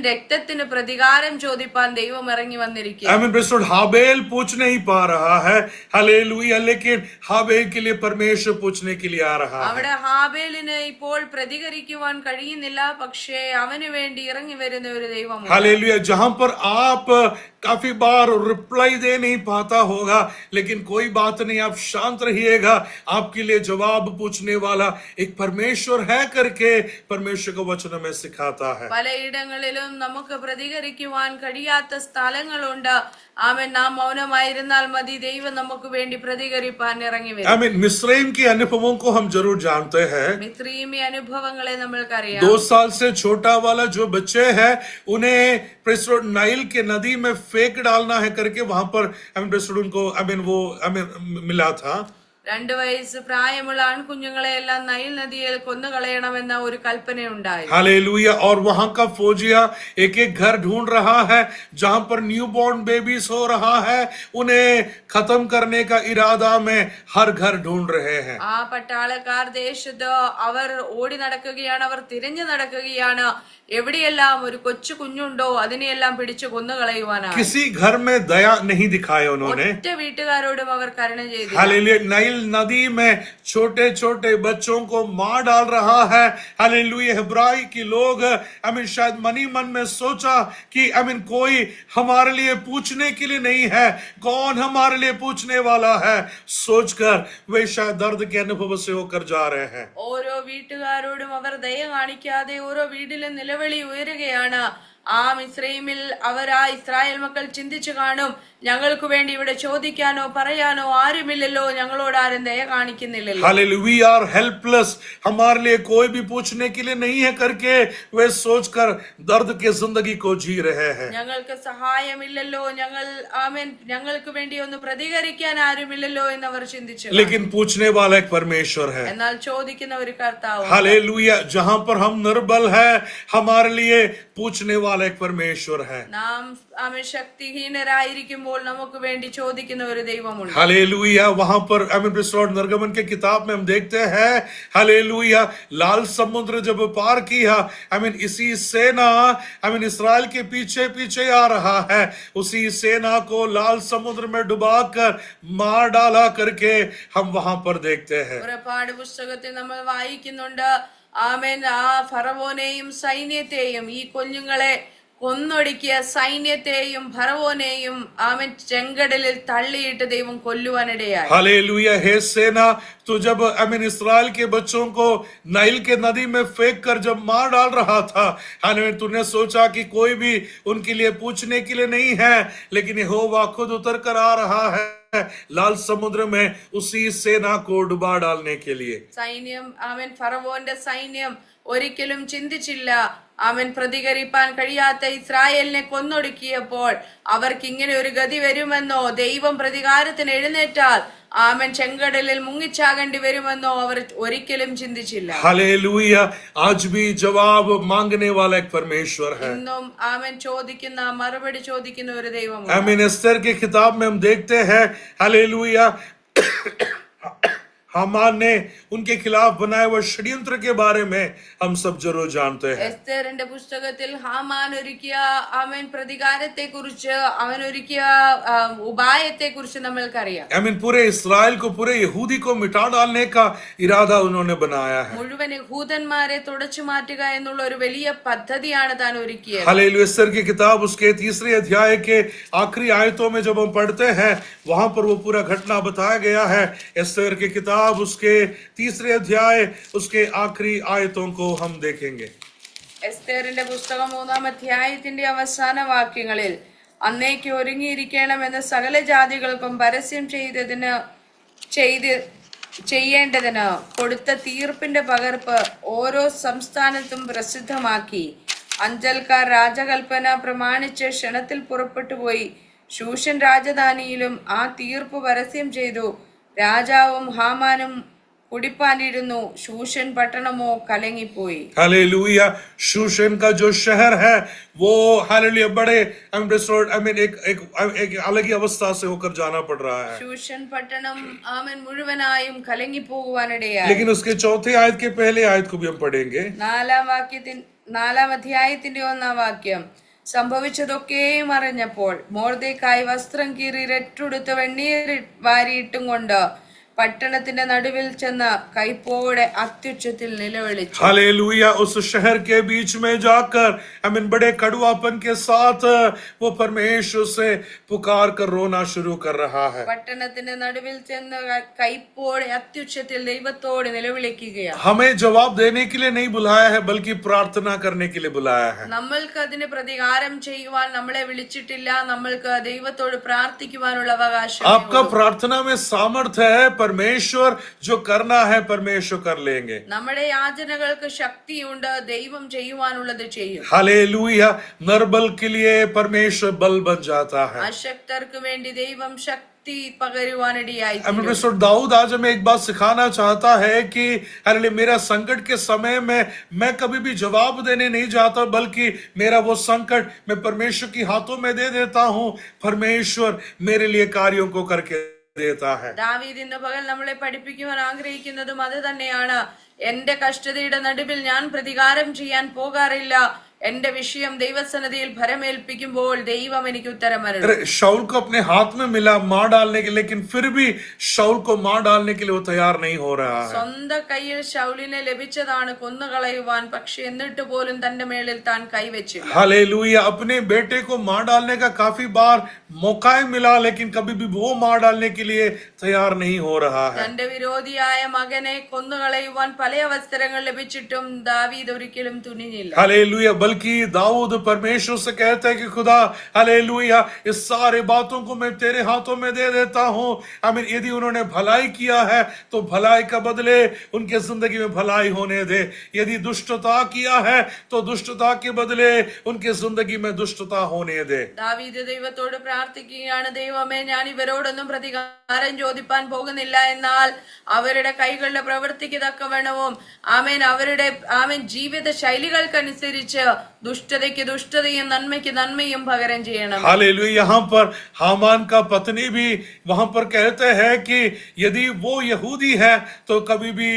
രക്തത്തിന് പ്രതികാരം ചോദിപ്പാൻ ദൈവം ഇറങ്ങി വന്നിരിക്കുക. प्रेज़ द लॉर्ड, हाबेल पूछ नहीं पा रहा है, हालेलुया, लेकिन हाबेल के लिए परमेश्वर पूछने के लिए आ रहा है। അവിടെ ഹാബേലിന് ഇപ്പോൾ പ്രതികരിക്കുവാൻ കഴിയുന്നില്ല. പക്ഷേ അവന് വേണ്ടി ഇറങ്ങി വരുന്ന ഒരു ദൈവമുണ്ട്. हालेलुया। जहां पर आप काफी बार रिप्लाई दे नहीं पाता होगा, लेकिन कोई बात नहीं, आप शांत रहिएगा, आपके लिए जवाब पूछने वाला एक परमेश्वर है करके परमेश्वर को वचन में सिखाता है। പലയിടങ്ങളിലും നമുക്ക് പ്രതികരിക്കുവാൻ കഴിയാത്ത സ്ഥലങ്ങളുണ്ട്. നാം മൗനമായിരുന്നാൽ മതി, ദൈവം നമുക്ക് വേണ്ടി പ്രതികരിപ്പാൻ ഇറങ്ങി വരും. मिस्रैम के अनुभवों को हम जरूर जानते हैं। മിസ്രയീമി അനുഭവങ്ങളെ നമ്മൾക്കറിയാം. 2 साल से छोटा वाला जो बच्चे हैं उन्हें नाइल के नदी में फेंक डालना है करके वहां पर उनको वो मिला था। 2 വയസ്സ് പ്രായമുള്ള ആൺകുഞ്ഞുങ്ങളെ എല്ലാം നൈൽ നദിയിൽ കൊന്നുകളയണമെന്ന ഒരു കൽപ്പനയുണ്ടായി. हालेलुया। और वहां का फौजिया एक एक घर ढूंढ रहा है जहां पर न्यू बॉर्न बेबीज हो रहा है, उन्हें खत्म करने का इरादा में हर घर ढूंढ रहे हैं। ആ പട്ടാളക്കാർ ദേശത്ത് അവർ ഓടി നടക്കുകയാണ്, അവർ തിരഞ്ഞു നടക്കുകയാണ്. എവിടെയെല്ലാം ഒരു കൊച്ചു കുഞ്ഞുണ്ടോ അതിനെയെല്ലാം പിടിച്ചു കൊന്നുകളയുവാനാണ്. किसी घर में दया नहीं दिखाया उन्होंने। ഒറ്റ വീട്ടുകാരോടും അവർ കരുണ ചെയ്തു. हालेलुया। नाइल नदी में छोटे छोटे बच्चों को मार डाल रहा है। हालेलुया। इब्राई के लोग शायद मनी मन में सोचा कि कोई हमारे लिए पूछने के लिए नहीं है, कौन हमारे लिए पूछने वाला है, सोचकर वे शायद दर्द के अनुभव से होकर जा रहे हैं। ഓരോ വീട്ടുകാരോടും അവർ ദയ കാണിക്കാതെ ഓരോ വീട്ടിലും നിലവിളി ഉയരുകയാണ്. ആ മിസ്രൈമിൽ അവർ ആ ഇസ്രായേൽ മക്കൾ ചിന്തിച്ചു കാണും, ഞങ്ങൾക്ക് വേണ്ടി ഇവിടെ ചോദിക്കാനോ പറയാനോ ആരുമില്ലല്ലോ, ഞങ്ങളോട് ആരും ദയ കാണിക്കുന്നില്ലല്ലോ. हालेलुया। We are helpless, हमारे लिए कोई भी पूछने के लिए नहीं है करके वे सोचकर दर्द के जिंदगी को जी रहे हैं। ഞങ്ങൾക്ക് സഹായമില്ലല്ലോ, ഞങ്ങൾക്ക് വേണ്ടി ഒന്ന് പ്രതികരിക്കാൻ ആരുമില്ലല്ലോ എന്നവർ ചിന്തിച്ചു. लेकिन पूछने वाला एक परमेश्वर है। എന്നാൽ ചോദിക്കുന്ന ഒരു കർത്താവ്. हालेलुया। जहां पर हम निर्बल है, हमारे लिए पूछने वाला एक परमेश्वर है। നാം ശക്തിഹീനരായിരിക്കുമ്പോൾ നമുക്ക് വേണ്ടി ചോദിക്കുന്ന ഒരു ദൈവമുണ്ട്. हालेलुया। वहां पर निर्गमन के किताब में हम देखते हैं, हालेलुया, लाल समुद्र जब पार किया, इसी सेना इस्राएल के पीछे पीछे आ रहा है, उसी सेना को लाल समुद्र में डुबाकर मार डाला करके हम वहां पर देखते हैं। പുറപ്പാട് പുസ്തകത്തിൽ നമ്മൾ വായിക്കുന്നുണ്ട്, ആ ഫറവോനെയും സൈന്യത്തെയും, ഈ കുഞ്ഞുങ്ങളെ കൊന്നൊടുക്കിയ സൈന്യത്തെയും ഫറവോനെയും ചെങ്കടലിൽ തള്ളിയിട്ട് ദൈവം കൊല്ലുവാനിടയായി. हालेलुया। हे सेना, तो जब इस्राएल के बच्चों को नाइल के नदी में फेंक कर जब मार डाल रहा था, तूने सोचा कि कोई भी उनके लिए पूछने के लिए नहीं है, लेकिन यहोवा खुद उतर कर आ रहा है लाल समुद्र में उसी सेना को डुबा डालने के लिए। സൈന്യം ഫറവോന്റെ സൈന്യം ഒരിക്കലും ചിന്തിച്ചില്ല പ്രതികരിപ്പാൻ കഴിയാത്ത ഇസ്രായേലിനെ കൊന്നൊടുക്കിയപ്പോൾ അവർക്ക് ഇങ്ങനെ ഒരു ഗതി വരുമെന്നോ, ദൈവം പ്രതികാരത്തിന് എഴുന്നേറ്റാൽ ചെങ്കടലിൽ മുങ്ങിച്ചാകേണ്ടി വരുമെന്നോ അവർ ഒരിക്കലും ചിന്തിച്ചില്ല. हालेलुया। आज भी जवाब मांगने वाला एक परमेश्वर है। ഇന്നും ചോദിക്കുന്ന മറുപടി ചോദിക്കുന്ന ഒരു ദൈവമുണ്ട്. एस्तर की किताब में हम देखते हैं, हालेलुया, हामान ने उनके खिलाफ बनाए हुए षड्यंत्र के बारे में हम सब जरूर जानते हैं। എസ്തേറിന്റെ പുസ്തകത്തിൽ ഹാമാൻ ഒരുക്കിയ അവൻ പ്രതികാരത്തെ കുറിച്ച് അവൻ ഒരുക്കിയ ഉപായത്തെ കുറിച്ച് നമ്മൾക്കറിയാം. पूरे इस्राएल को, पूरे यहूदी को मिटा डालने का इरादा उन्होंने बनाया है। മുഴുവൻ യഹൂദന്മാരെ തുടച്ചു മാറ്റുക എന്നുള്ള ഒരു വലിയ പദ്ധതിയാണ് താൻ ഒരുക്കിയത്. हालेलुया। एस्तर की किताब उसके 3 अध्याय के आखिरी आयतों में जब हम पढ़ते हैं वहां पर वो पूरा घटना बताया गया है। एस्तर की किताब उसके 3 अध्याय उसके आखिरी आयतों को हम देखेंगे। എസ്തേറിന്റെ പുസ്തകം 3-ാം അധ്യായത്തിന്റെ അവസാന വാക്യങ്ങളിൽ അന്നേക്ക് ഒരുങ്ങിയിരിക്കണമെന്ന് സകല ജാതികൾക്കും പരസ്യം ചെയ്യേണ്ടതിന് കൊടുത്ത തീർപ്പിന്റെ പകർപ്പ് ഓരോ സംസ്ഥാനത്തും പ്രസിദ്ധമാക്കി അഞ്ചൽക്കാർ രാജകൽപ്പന പ്രമാണിച്ച് ക്ഷണത്തിൽ പുറപ്പെട്ടുപോയി ശൂഷൻ രാജധാനിയിലും ആ തീർപ്പ് പരസ്യം ചെയ്തു. രാജാവും ഹാമാനും കുടിപ്പാനിരുന്നു. ശൂഷൻ പട്ടണമോ കലങ്ങിപ്പോയി. हालेलुया। शूशन का जो शहर है वो हालेलुया बड़े एक अलग ही अवस्था से होकर जाना पड़ रहा है। ശൂഷൻ പട്ടണം ആമൻ മുഴുവനായും കലങ്ങിപ്പോകുവാനിടയായി. लेकिन उसके 4थे आयत के पहले आयत को भी हम पढ़ेंगे। 4-ാം അധ്യായത്തിന്റെ 1-ാം വാക്യം. സംഭവിച്ചതൊക്കെയും അറിഞ്ഞപ്പോൾ മൊർദെഖായി വസ്ത്രം കീറി രട്ടുടുത്ത് വെണ്ണീർ വാരിയിട്ടും കൊണ്ട് പട്ടണത്തിന്റെ നടുവിൽ ചെന്ന് കൈപ്പോടെ അത്യുച്ചത്തിൽ നിലവിളിച്ചു. हालेलुया। उस शहर के बीच में जाकर बड़े कड़वापन के साथ वो परमेश्वर से पुकार कर रोना शुरू कर रहा है। പട്ടണത്തിന്റെ നടുവിൽ ചെന്ന് കൈപ്പോടെ അത്യുച്ചത്തിൽ ദൈവത്തോട് നിലവിളിക്കുകയാണ്. हमें जवाब देने के लिए नहीं बुलाया है बल्कि प्रार्थना करने के लिए बुलाया है। നമ്മൾക്ക് അതിന് പ്രതികാരം ചെയ്യുവാൻ നമ്മളെ വിളിച്ചിട്ടില്ല. നമ്മൾക്ക് ദൈവത്തോട് പ്രാർത്ഥിക്കുവാനുള്ള അവകാശം. आपका प्रार्थना में सामर्थ्य है। परमेश्वर जो करना है परमेश्वर कर लेंगे। നമ്മുടെ യാചനകൾക്ക് ശക്തിയുണ്ട്. ദൈവം ചെയ്യുവാനുള്ളത് ചെയ്യും. हालेलुया। निर्बल के लिए परमेश्वर बल बन जाता है। അശക്തർക്ക് വേണ്ടി ദൈവം ശക്തി പകരുവാനിടയായി. दाऊद आज हमें एक बात सिखाना चाहता है कि अरे मेरा संकट के समय में मैं कभी भी जवाब देने नहीं जाता बल्कि मेरा वो संकट मैं परमेश्वर की हाथों में दे देता हूँ। परमेश्वर मेरे लिए कार्यों को करके देता है। ദാവീദ് ഇന്ന് പകൽ നമ്മളെ പഠിപ്പിക്കുവാൻ ആഗ്രഹിക്കുന്നതും അത് തന്നെയാണ്. എന്റെ കഷ്ടതയുടെ നടുവിൽ ഞാൻ പ്രതികാരം ചെയ്യാൻ പോകാറില്ല. എന്റെ വിഷയം ദൈവസന്നിധിയിൽ ഭരമേൽപ്പിക്കുമ്പോൾ ദൈവം എനിക്ക് ഉത്തരം അരുളും. शाऊल को अपने हाथ में मिला मार डालने के, लेकिन फिर भी शाऊल को मार डालने के लिए वो तैयार नहीं हो रहा है। സ്വന്തം കയ്യിൽ ശൗലിനെ ലഭിച്ചതാണ് കൊന്നുകളയുവാൻ. പക്ഷെ എന്നിട്ട് പോലും തന്റെ മേളിൽ താൻ കൈവച്ചില്ല. हालेलुया। अपने बेटे को मार डालने का काफी बार मौका मिला लेकिन कभी भी वो मार डालने के लिए तैयार नहीं हो रहा है। തന്റെ വിരോധിയായ മകനെ കൊന്നുകളയുവാൻ പല അവസരങ്ങൾ ലഭിച്ചിട്ടും ദാവീദ് ഒരിക്കലും തുനിഞ്ഞില്ല. हालेलुया। बल्कि दाऊद परमेश्वर से कहता है कि खुदा हालेलुया इस सारे बातों को मैं तेरे हाथों में दे देता हूँ। आमीन। यदि उन्होंने भलाई किया है तो भलाई का बदले उनके जिंदगी में भलाई होने दे। यदि दुष्टता किया है तो दुष्टता के बदले उनके जिंदगी में दुष्टता होने दे। ദാവീദ് ദൈവത്തോട് പ്രാർത്ഥിക്കുകയാണ്. ദൈവമേ, ഞാൻ ഇവരോടൊന്നും പ്രതികാരം ചോദിപ്പാൻ പോകുന്നില്ല. എന്നാൽ അവരുടെ കൈകളുടെ പ്രവൃത്തിക്ക് തക്കവണ്ണവും ആമേൻ അവരുടെ ജീവിത ശൈലികൾക്കനുസരിച്ച് ദുഷ്ടതയ്ക്ക് ദുഷ്ടതയും നന്മയ്ക്ക് നന്മയും പകരം ചെയ്യണം. हालेलुया। यहाँ पर हामान का पत्नी भी वहां पर कहते हैं कि यदि वो यहूदी है तो कभी भी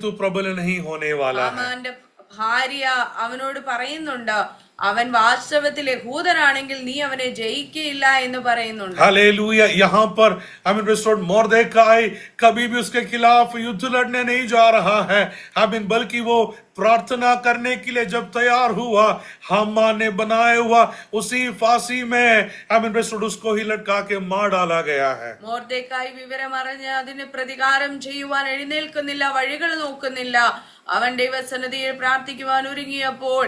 तू प्रबल नहीं होने वाला है। ഹാമാന്റെ ഭാര്യ അവനോട് പറയുന്നുണ്ട്, അവൻ വാസ്തവത്തിൽ യഹൂദനാണെങ്കിൽ നീ അവനെ ജയിക്കയില്ല എന്ന് പറയുന്നുണ്ട്. हालेलुया। यहाँ पर मोर्देखाई कभी भी उसके खिलाफ युद्ध लड़ने नहीं जा रहा है बल्कि वो प्रार्थना करने के लिए जब तैयार हुआ हामान ने बनाया हुआ उसी फांसी में उसको ही लटका के मार डाला गया है। മോർദെഖായി വിവരമറിഞ്ഞ് അതിന് പ്രതികാരം ചെയ്യുവാൻ എഴുന്നേൽക്കുന്നില്ല, വഴികൾ നോക്കുന്നില്ല. അവൻ ദൈവസന്നിധിയിൽ പ്രാർത്ഥിക്കുവാൻ ഒരുങ്ങിയപ്പോൾ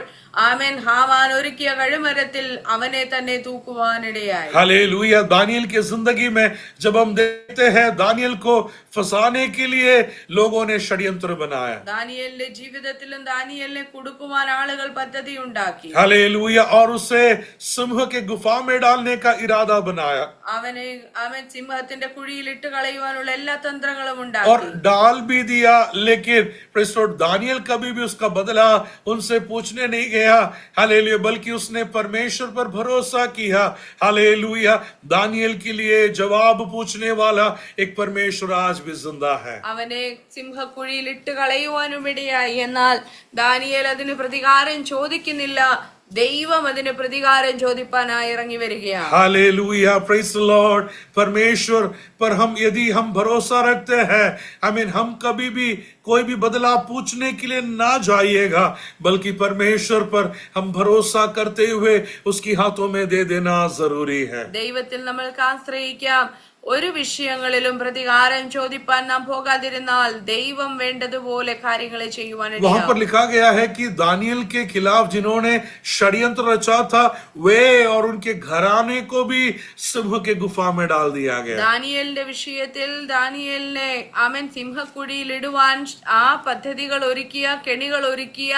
ആമേൻ ഹാമാൻ ഒരുക്കിയ കഴുമരത്തിൽ അവനെ തന്നെ തൂക്കുവാനിടയായി. हालेलुया। दानियल की जिंदगी में जब हम देखते हैं दानियल को फंसाने के लिए लोगों ने षड्यंत्र बनाया। ദാനിയേലിന്റെ ജീവിതത്തിലും ദാനിയേലിനെ കുടുക്കുവാൻ ആളുകൾ പദ്ധതി ഉണ്ടാക്കി. हालेलुया। और उसे सिंह के गुफा में डालने का इरादा बनाया അവൻ സിംഹത്തിന്റെ കുഴിയിൽ ഇട്ട് കളയുവാനുള്ള എല്ലാ തന്ത്രങ്ങളും और ഉണ്ടാക്കി. डाल भी दिया। लेकिन दानियल कभी भी उसका बदला उनसे पूछने नहीं गया। हालेलुया। लिए, बल्कि उसने परमेश्वर पर भरोसा किया। हालेलुया। दानियल के लिए जवाब पूछने वाला एक परमेश्वर आज भी जिंदा है। അവനെ സിംഹക്കുഴിയിൽ ഇട്ട് കളയുവാനുമിടയായി. എന്നാൽ ദാനിയേൽ അതിന് പ്രതികാരം ചോദിക്കുന്നില്ല. ദൈവം അതിന് പ്രതികാരം ചോദിപ്പാനായി ഇറങ്ങി വരികയാണ്. Hallelujah, praise the Lord. परमेश्वर पर हम यदि हम भरोसा रखते हैं, हम कभी भी कोई भी बदलाव पूछने के लिए ना जाइएगा, बल्कि परमेश्वर पर हम भरोसा करते हुए उसकी हाथों में दे देना जरूरी है। ദൈവത്തിൽ നമ്മൾക്ക് ആശ്രയിക്കാം. ഒരു വിഷയങ്ങളിലും പ്രതികാരം ചോദിപ്പാൻ നാം പോകാതിരുന്നാൽ ദൈവം വേണ്ടതുപോലെ കാര്യങ്ങളെ ചെയ്യുവാൻ वहां पर लिखा गया है कि दानियल के खिलाफ जिन्होंने षड्यंत्र रचा था, वे और उनके घराने को भी सिंह के गुफा में डाल दिया गया। ദാനിയേലിന്റെ വിഷയത്തിൽ ദാനിയേലിനെ അവൻ സിംഹക്കുഴിയിൽ ഇടുവാൻ ആ പദ്ധതികൾ ഒരുക്കിയ, കെണികൾ ഒരുക്കിയ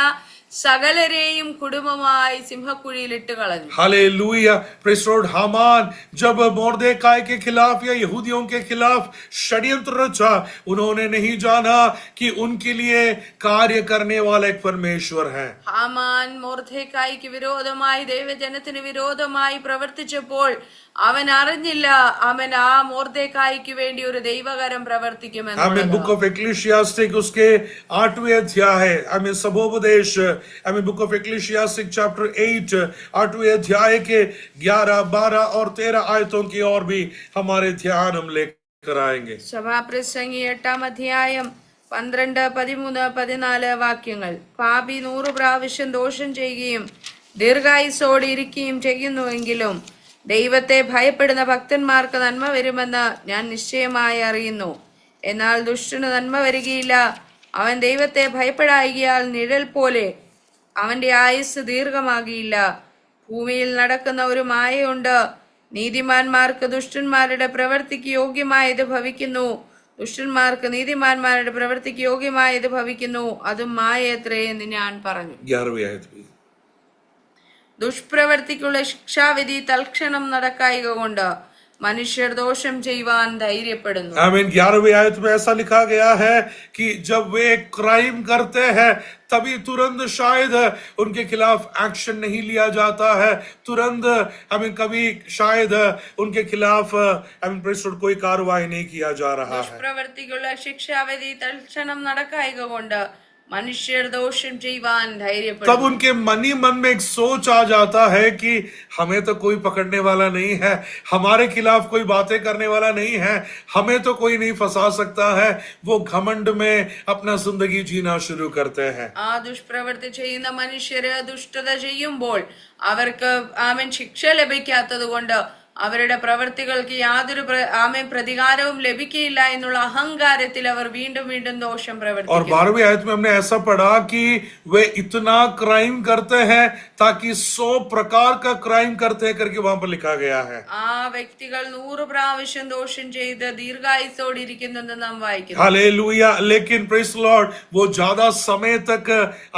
സകലരെയും കുടുംബമായി സിംഹക്കുഴിയിൽ ഇട്ട് കളഞ്ഞു. Hallelujah, praise the Lord. Haman जब मोर्देकाई के खिलाफ या यहूदियों के खिलाफ षड्यंत्र रचा, उन्होंने नहीं जाना कि उनके लिए कार्य करने वाला एक परमेश्वर है। ഹാമാൻ മൊർദെഖായിക്ക് വിരോധമായി, ദൈവജനത്തിന് വിരോധമായി പ്രവർത്തിച്ചപ്പോൾ അവൻ അറിഞ്ഞില്ല അവൻ ആ മൊർദെഖായിക്ക് വേണ്ടി ഒരു ദൈവകരം പ്രവർത്തിക്കുമെന്ന്. बुक ऑफ एक्लेशियास्टिक उसके 8वें अध्याय, सबोपदेश, बुक ऑफ एक्लेशियास्टिक चैप्टर 8 8वें अध्याय के 11, 12 और 13 आयतों की और भी हमारे ध्यान हम लेकर आएंगे। സഭാപ്രസംഗി 8-ാം അധ്യായം 12, 13, 14 വാക്യങ്ങൾ. പാപി 100 പ്രാവശ്യം ദോഷം ചെയ്യുകയും ദീർഘായുസ്സോടെ ഇരിക്കുകയും ചെയ്യുന്നുവെങ്കിലും ദൈവത്തെ ഭയപ്പെടുന്ന ഭക്തന്മാർക്ക് നന്മ വരുമെന്ന് ഞാൻ നിശ്ചയമായി അറിയുന്നു. എന്നാൽ ദുഷ്ടന് നന്മ വരികയില്ല. അവൻ ദൈവത്തെ ഭയപ്പെടായികയാൽ നിഴൽ പോലെ അവന്റെ ആയുസ് ദീർഘമാകിയില്ല. ഭൂമിയിൽ നടക്കുന്ന ഒരു മായയുണ്ട്. നീതിമാന്മാർക്ക് ദുഷ്ടന്മാരുടെ പ്രവൃത്തിക്ക് യോഗ്യമായത് ഭവിക്കുന്നു, ദുഷ്ടന്മാർക്ക് നീതിമാന്മാരുടെ പ്രവൃത്തിക്ക് യോഗ്യമായത് ഭവിക്കുന്നു. അതും മായയത്രേ എന്ന് ഞാൻ പറഞ്ഞു. ദുഷ്പ്രവൃത്തിക്കുള്ള ശിക്ഷാവിധി തൽക്ഷണം നടക്കായിക കൊണ്ട് मनुष्य दोषम ചെയ്യുവാൻ ധൈര്യപ്പെടുന്നു. आमीन। 11वीं आयत में ऐसा लिखा गया है कि जब वे क्राइम करते हैं तभी तुरंत शायद उनके खिलाफ एक्शन नहीं लिया जाता है, तुरंत कभी शायद उनके खिलाफ कोई कार्रवाई नहीं किया जा रहा है। ദുഷ്പ്രവൃത്തിക്കുള്ള ശിക്ഷാവിധി തൽക്ഷണം നടക്കായിക കൊണ്ട് मनुष्य दोषम ചെയ്യുവാൻ ധൈര്യപ്പെടുന്നു. तब उनके मन में एक सोच आ जाता है कि हमें तो कोई पकड़ने वाला नहीं है, हमारे खिलाफ कोई बातें करने वाला नहीं है, हमें तो कोई नहीं फंसा सकता है। वो घमंड में अपना जिंदगी जीना शुरू करते हैं। ആ ദുഷ്പ്രവൃത്തി ചെയ്യുന്ന മനുഷ്യര് ദുഷ്ടത ചെയ്യുമ്പോൾ അവർക്ക് ശിക്ഷ ലഭിക്കാത്തത് കൊണ്ട് അവരുടെ പ്രവൃത്തികൾക്ക് യാതൊരു പ്രതികാരവും ലഭിക്കില്ല എന്നുള്ള അഹങ്കാരത്തിൽ അവർ വീണ്ടും വീണ്ടും ദോഷം പ്രവർത്തിക്കും. और 12वीं आयत में हमने ऐसा पढ़ा कि वे इतना क्राइम करते हैं ताकि 100 प्रकार का क्राइम करते हैं करके वहां पर लिखा गया है। ആ വ്യക്തികൾ 100 പ്രാവശ്യം ദോഷം ചെയ്ത് ദീർഘായുസ്സോടെ ഇരിക്കുന്നെന്ന് നാം വായിക്കുന്നു. हालेलुया। लेकिन प्रेज द लॉर्ड वो ज्यादा समय तक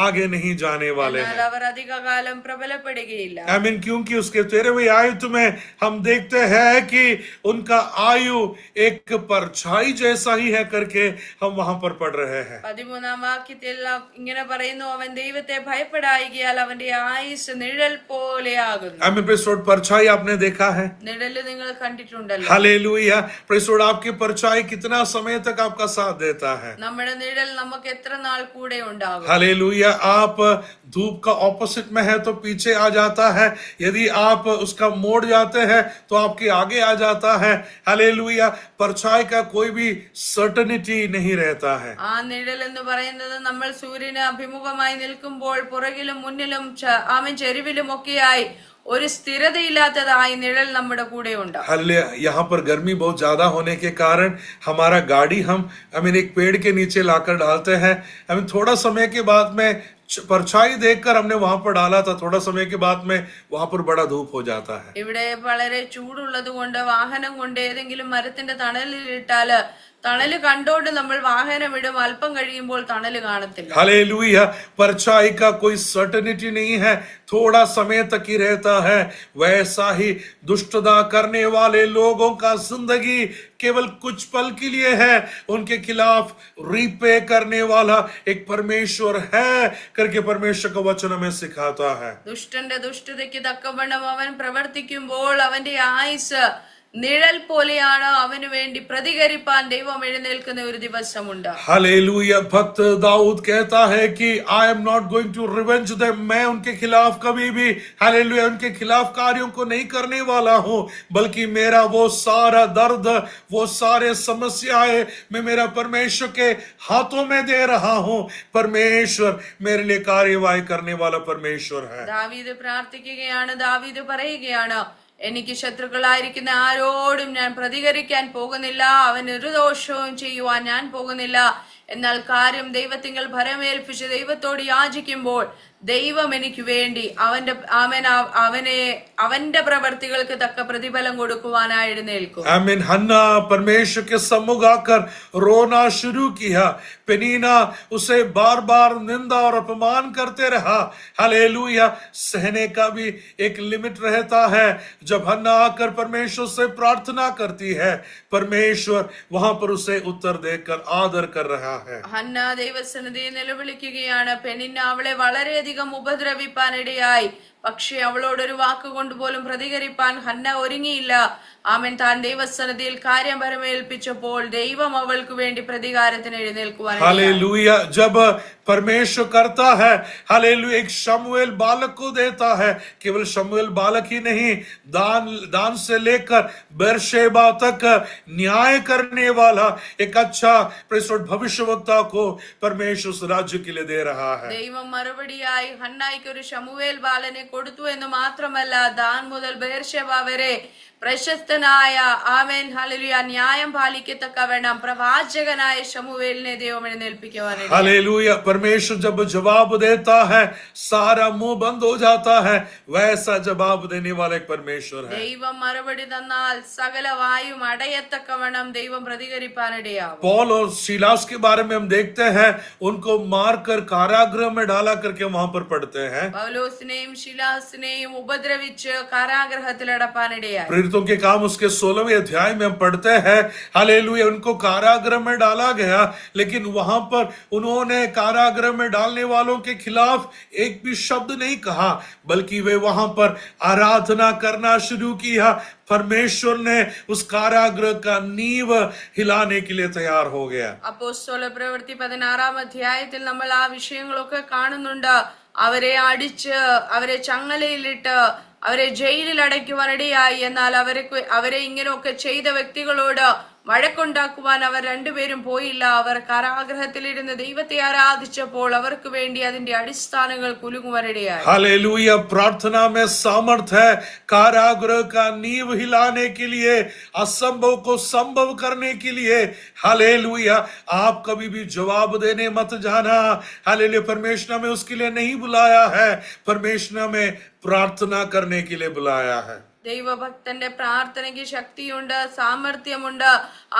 आगे नहीं जाने वाले हैं। അവർ അധികകാലം പ്രബലപ്പെടുകയില്ല. आमीन। क्योंकि उसके 13वीं आयत में हम देखते हैं कि उनका आयु एक परछाई जैसा ही है करके हम वहां पर पढ़ रहे हैं। 13-ാം വാക്യത്തിൽ ഇങ്ങനെ പറയുന്നു, അവൻ ദൈവത്തെ ഭയപ്പെടായികയാൽ അവന്റെ ആയുസ് നിഴൽ പോലെയാകുന്നു. आमीन। प्रेज द लॉर्ड, परछाई आपने देखा है? നിഴല് നിങ്ങൾ കണ്ടിട്ടുണ്ടല്ലോ. हालेलुया। प्रेज द लॉर्ड, आपकी परछाई कितना समय तक आपका साथ देता है? നമ്മുടെ നിഴൽ നമുക്ക് എത്ര നാൾ കൂടെ ഉണ്ടാകും? हालेलुया। आप धूप का ऑपोजिट में है तो पीछे आ जाता है, यदि आप उसका मोड़ जाते हैं तो आपके आगे आ जाता है। हालेलुया। परछाई का कोई भी सर्टेनिटी नहीं रहता है। ആ നിഴൽ എന്ന് പറയുന്നത് നമ്മൾ സൂര്യന് അഭിമുഖമായി നിൽക്കുമ്പോൾ പുറകിലും മുന്നിലും ചെരുവിലും ഒക്കെയായി ഒരു സ്ഥിരതയില്ലാത്തതായി നിഴൽ നമ്മുടെ കൂടെ ഉണ്ട്. हालेलुया। यहाँ पर गर्मी बहुत ज्यादा होने के कारण हमारा गाड़ी हम एक पेड़ के नीचे लाकर डालते हैं। थोड़ा समय के बाद में परछाई देखकर हमने वहां पर डाला था, थोड़ा समय के बाद में वहां पर बड़ा धूप हो जाता है। ഇവിടെ വളരെ ചൂടുള്ളത് കൊണ്ട് വാഹനം കൊണ്ട് ഏതെങ്കിലും മരത്തിന്റെ തണലിൽ ഇട്ടാല് തണല് കണ്ടോണ്ട് നമ്മൾ വാഹനം വിടും, അല്പം കഴിയുമ്പോൾ തണല് കാണത്തില്ല. हालेलुया। परछाई का कोई सर्टेनिटी नहीं है, थोड़ा समय तक ही रहता है। वैसा ही दुष्टता करने वाले लोगों का जिंदगी केवल कुछ पल के लिए है। उनके खिलाफ रीपे करने वाला एक परमेश्वर है करके परमेश्वर का वचन हमें सिखाता है। ദുഷ്ടന്റെ ദുഷ്ടതയ്ക്ക് തക്കവണ്ണം അവൻ പ്രവർത്തിക്കുമ്പോൾ അവന്റെ ആയുസ് നിഴൽ പോലെയാണ്. അവന് വേണ്ടി പ്രതികരിപ്പാൻ ദൈവം എഴുന്നേൽക്കുന്ന ഒരു ദിവസമുണ്ട്. हालेलुया। भक्त दाऊद कहता है कि I am not going to revenge them, मैं उनके खिलाफ कभी भी हालेलुया उनके खिलाफ कार्यों को नहीं करने वाला हूं, बल्कि मेरा वो सारा दर्द, वो सारे समस्याएं मैं मेरा परमेश्वर के हाथों में दे रहा हूं। परमेश्वर मेरे लिए कार्यवाही करने वाला परमेश्वर है। ദാവീദ് പ്രാർത്ഥിക്കുകയാണ്, ദാവീദ് പറയുകയാണ്, എനിക്ക് ശത്രുക്കളായിരിക്കുന്ന ആരോടും ഞാൻ പ്രതികരിക്കാൻ പോകുന്നില്ല, അവന് ഒരു ദോഷവും ചെയ്യുവാൻ ഞാൻ പോകുന്നില്ല. എന്നാൽ കാര്യം ദൈവത്തിങ്കൽ ഭരമേൽപ്പിച്ച് ദൈവത്തോട് യാചിക്കുമ്പോൾ ദൈവം എനിക്ക് വേണ്ടി അവന്റെ പ്രവർത്തികൾക്ക് തക്ക പ്രതിഫലം കൊടുക്കുവാനായി എഴുന്നേൽക്കും. आमीन। हन्ना परमेश्वर के सम्मुख आकर रोना शुरू किया। पेनीना उसे बार बार निंदा और अपमान करते रहा। हालेलुया। सहने का भी एक लिमिट रहता है। जब हन्ना आकर परमेश्वर से प्रार्थना करती है, परमेश्वर वहां पर उसे उत्तर देकर आदर कर रहा है। ഹന്ന ദൈവസന്നിധിയിൽ നിലവിളിക്കുകയാണ്. പെനിന്ന അവളെ വളരെയധികം ഉപദ്രവിപ്പാനിടയായി, പക്ഷെ അവളോടൊരു വാക്കുകൊണ്ട് പോലും പ്രതികരിപ്പാൻ ഹന്ന ഒരുങ്ങിയില്ല. ആമൻ. താൻ ദൈവസന്നിധിയിൽ കാര്യം പരമേൽപ്പിച്ചപ്പോൾ ദൈവം അവൾക്ക് വേണ്ടി പ്രതികാരത്തിന് എഴുന്നേൽക്കുവാൻ. हालेलुया। जब परमेश्वर करता है, हालेलुया, एक शमूएल बालक को देता है। केवल शमूएल बालक ही नहीं, दान से लेकर बेरशेबा तक न्याय करने वाला एक अच्छा भविष्यवक्ता को परमेश्वर उस राज्य के लिए दे रहा है। ദൈവം മറുപടിയായി ഹന്നായിക്ക് ഒരു ശമൂവേൽ ബാലനെ കൊടുത്തു എന്ന് മാത്രമല്ല, ദാൻ മുതൽ ബേർശേബ വരെ പ്രശസ്തനായ ആമേൻ ഹല്ലേലൂയ ന്യായം പാലിക്കത്തക്കവണ്ണം പ്രവാചകനായ ശമൂവേലിനെ ദൈവം എഴുന്നേൽപ്പിക്കുവാനായി. हालेलुया। परमेश्वर जब जवाब देता है, सारा मुंह बंद हो जाता है। वैसा जवाब देने वाला एक परमेश्वर है। ദൈവം മറുപടി തന്നാൽ സകല വായും അടയത്തക്കവണ്ണം ദൈവം പ്രതികരിപ്പാനിടയാവും. पौल और सीलास के बारे में हम देखते हैं, उनको मारकर कारागृह में डाला करके वहां पर पढ़ते हैं। പൗലോസിനെയും ശിലാസിനെയും ഉപദ്രവിച്ച് കാരാഗൃഹത്തിൽ അടപ്പാനിടയായി. प्रेरितों के काम उसके 16वें अध्याय में हम पढ़ते हैं, हालेलुया, उनको कारागृह में डाला गया, लेकिन वहां पर उन्होंने कारागृह में डालने वालों के खिलाफ एक भी शब्द नहीं कहा, बल्कि वे वहां पर आराधना करना शुरू किया। परमेश्वर ने उस कारागृह का नींव हिलाने के लिए तैयार हो गया। അപ്പോസ്തല പ്രവൃത്തി 16-ാം അധ്യായത്തിൽ നമ്മൾ ആ വിഷയങ്ങളൊക്കെ കാണുന്നുണ്ട്. അവരെ അടിച്ച്, അവരെ ചങ്ങലയിലിട്ട്, അവരെ ജയിലിൽ അടയ്ക്കുവാനിടയായി. എന്നാൽ അവരെ ഇങ്ങനെയൊക്കെ ചെയ്ത വ്യക്തികളോട് വഴക്കുണ്ടാക്കുവാൻ അവർ രണ്ടുപേരും പോയില്ല. അവർ കാരാഗ്രഹത്തിലിരുന്ന് ദൈവത്തെ ആരാധിച്ചപ്പോൾ അവർക്ക് വേണ്ടി അതിന്റെ അടിസ്ഥാനങ്ങൾ കുലുങ്ങുവാനിടയായി. हालेलुया। प्रार्थना में सामर्थ है कारागृह का नींव हिलाने के लिए, असंभव को संभव करने के लिए। हालेलुया। आप कभी भी जवाब देने मत जाना। हालेलुया। परमेश्वर में उसके लिए नहीं बुलाया है, परमेश्वर में प्रार्थना करने के लिए बुलाया है। ദൈവഭക്തന്റെ പ്രാർത്ഥനയ്ക്ക് ശക്തിയുണ്ട്, സാമർത്ഥ്യമുണ്ട്.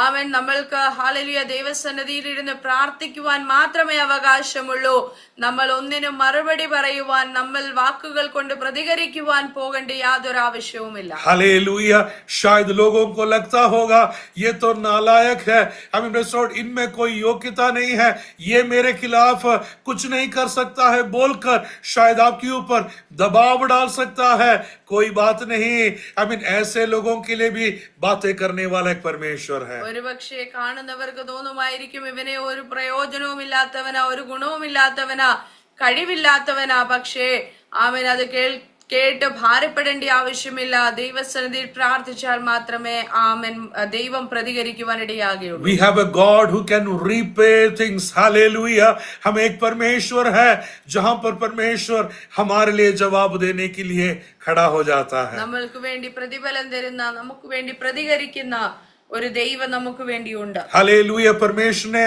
ആമേൻ. നമ്മൾക്ക് ഹല്ലേലൂയ ദൈവസന്നിധിയിൽ ഇരുന്ന് പ്രാർത്ഥിക്കുവാൻ മാത്രമേ അവകാശമുള്ളൂ. നമ്മൾ ഒന്നിനും മറുപടി പറയുവാൻ, നമ്മൾ വാക്കുകൾ കൊണ്ട് പ്രതികരിക്കുവാൻ പോകേണ്ട യാതൊരു ആവശ്യവുമില്ല. हालेलुया। शायद लोगों को लगता होगा ये तो नालायक है, इनमें कोई योग्यता नहीं है, ये मेरे खिलाफ कुछ नहीं कर सकता है बोलकर शायद आपके ऊपर दबाव डाल सकता है। कोई बात नहीं। ऐसे लोगों के लिए भी बातें करने वाला एक परमेश्वर है। ഒരുപക്ഷെ കാണുന്നവർക്ക് തോന്നുമായിരിക്കും ഇവനെ ഒരു പ്രയോജനവുമില്ലാത്തവനാ, ഒരു ഗുണവുമില്ലാത്തവനാ, കഴിവില്ലാത്തവനാ. പക്ഷേ ആമേൻ, അത് കേട്ട് ഭാരപ്പെടേണ്ട ആവശ്യമില്ല. ദൈവസന്നിധിയിൽ പ്രാർത്ഥിച്ചാൽ മാത്രമേ ആമേൻ ദൈവം പ്രതികരിക്കുവാനിടയാകുകയുള്ളൂ. We have a God who can repay things. Hallelujah. हम एक परमेश्वर है जहां पर परमेश्वर हमारे लिए जवाब देने के लिए खड़ा हो जाता है. നമ്മൾക്ക് വേണ്ടി പ്രതിഫലം തരുന്ന, നമുക്ക് വേണ്ടി പ്രതികരിക്കുന്ന ഒരു ദൈവം നമുക്ക് വേണ്ടിയുണ്ട്. हालेलुया। परमेश्वर ने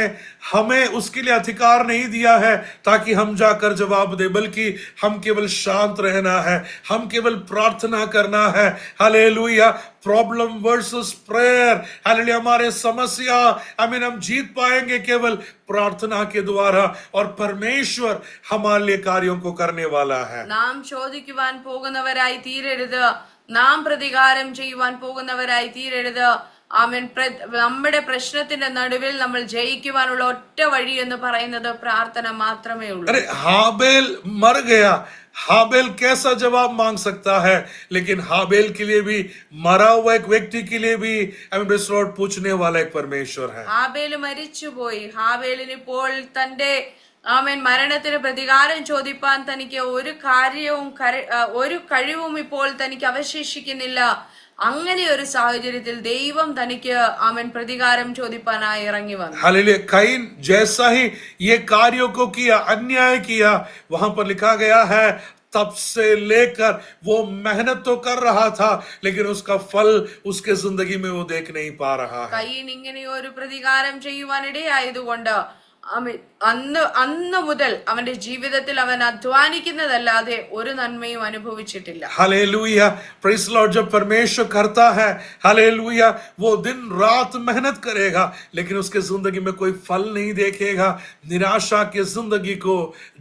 हमें उसके लिए अधिकार नहीं दिया है ताकि हम जाकर जवाब दे, बल्कि हम केवल शांत रहना है, हम केवल प्रार्थना करना है। Hallelujah. Problem versus prayer, hallelujah. हमारे समस्या आमीन हम जीत पाएंगे केवल प्रार्थना के द्वारा, और परमेश्वर हमारे लिए कार्यों को करने वाला है। നാം ചോദിക്കുവാൻ പോകുന്നവരായി തീരരുത്, നാം പ്രതികാരം ചെയ്യുവാൻ പോകുന്നവരായി തീരരുത്. ആമേൻ. നമ്മുടെ പ്രശ്നത്തിന്റെ നടുവിൽ നമ്മൾ ജയിക്കുവാനുള്ള ഒറ്റ വഴി എന്ന് പറയുന്നത് പ്രാർത്ഥന മാത്രമേ ഉള്ളൂ. अरे हाबेल मर गया, हाबेल कैसा जवाब मांग सकता है? लेकिन हाबेल के लिए भी, मरा हुआ एक व्यक्ति के लिए भी लॉर्ड पूछने वाला एक परमेश्वर है। ഹാബേല് മരിച്ചുപോയി. ഹാബേലിന് ഇപ്പോൾ തന്റെ ആമേൻ മരണത്തിന് പ്രതികാരം ചോദിപ്പാൻ തനിക്ക് ഒരു കഴിവും ഇപ്പോൾ തനിക്ക് അവശേഷിക്കുന്നില്ല. അങ്ങനെ ഒരു സാഹചര്യത്തിൽ ദൈവം തനിക്ക് ആമേൻ പ്രതികാരം ചോദിപ്പാനായി ഇറങ്ങി വന്നു. हालेलुया। कैन जैसा ही ये कार्यों को किया, अन्याय किया, वहां पर लिखा गया है तब से लेकर वो मेहनत तो कर रहा था, लेकिन उसका फल उसके जिंदगी में वो देख नहीं पा रहा है। കയീൻ ഇങ്ങനെ ഒരു പ്രതികാരം ചെയ്യുവാനിടയായതുകൊണ്ട് അന്ന് മുതൽ അവന്റെ ജീവിതത്തിൽ അവൻ അധ്വാനിക്കുന്നതല്ലാതെ ഒരു നന്മയും അനുഭവിച്ചിട്ടില്ല. हालेलुया। Praise Lord. जब परमेश्वर करता है, हालेलुया, वो दिन रात मेहनत करेगा, लेकिन उसके जिंदगी में कोई फल नहीं देखेगा, निराशा की जिंदगी को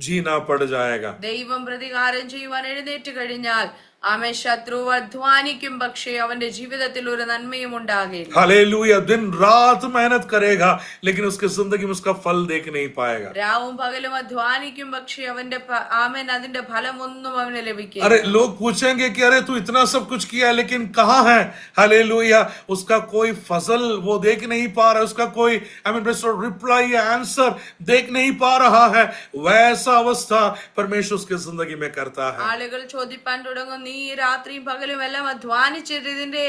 जीना पड़ जाएगा। ദൈവം പ്രതികാരം ചെയ്യുവാൻ എഴുന്നേറ്റ് കഴിഞ്ഞാൽ ആമേൻ ശത്രുവ് അധ്വാനിക്കും, പക്ഷേ അവന്റെ ജീവിതത്തിൽ ഒരു നന്മയും ഉണ്ടാകില്ല. हालेलुया। दिन रात मेहनत करेगा, लेकिन उसके जिंदगी में उसका फल देख नहीं पाएगा। രാവും പകലും അധ്വാനിക്കും, പക്ഷേ അവന്റെ ആമേൻ അതിന്റെ ഫലമൊന്നും അവന് ലഭിക്കില്ല. अरे लोग पूछेंगे कि अरे तू इतना सब कुछ किया है, लेकिन कहाँ है? हालेलुया। उसका कोई फजल वो देख नहीं पा रहा, उसका कोई रिप्लाई या आंसर देख नहीं पा रहा है। वैसा अवस्था परमेश्वर उसके जिंदगी में करता है। ആളുകൾ ചോദിപ്പാൻ തുടങ്ങും, നീ രാത്രിയും പകലും എല്ലാം അധ്വാനിച്ചതിന്റെ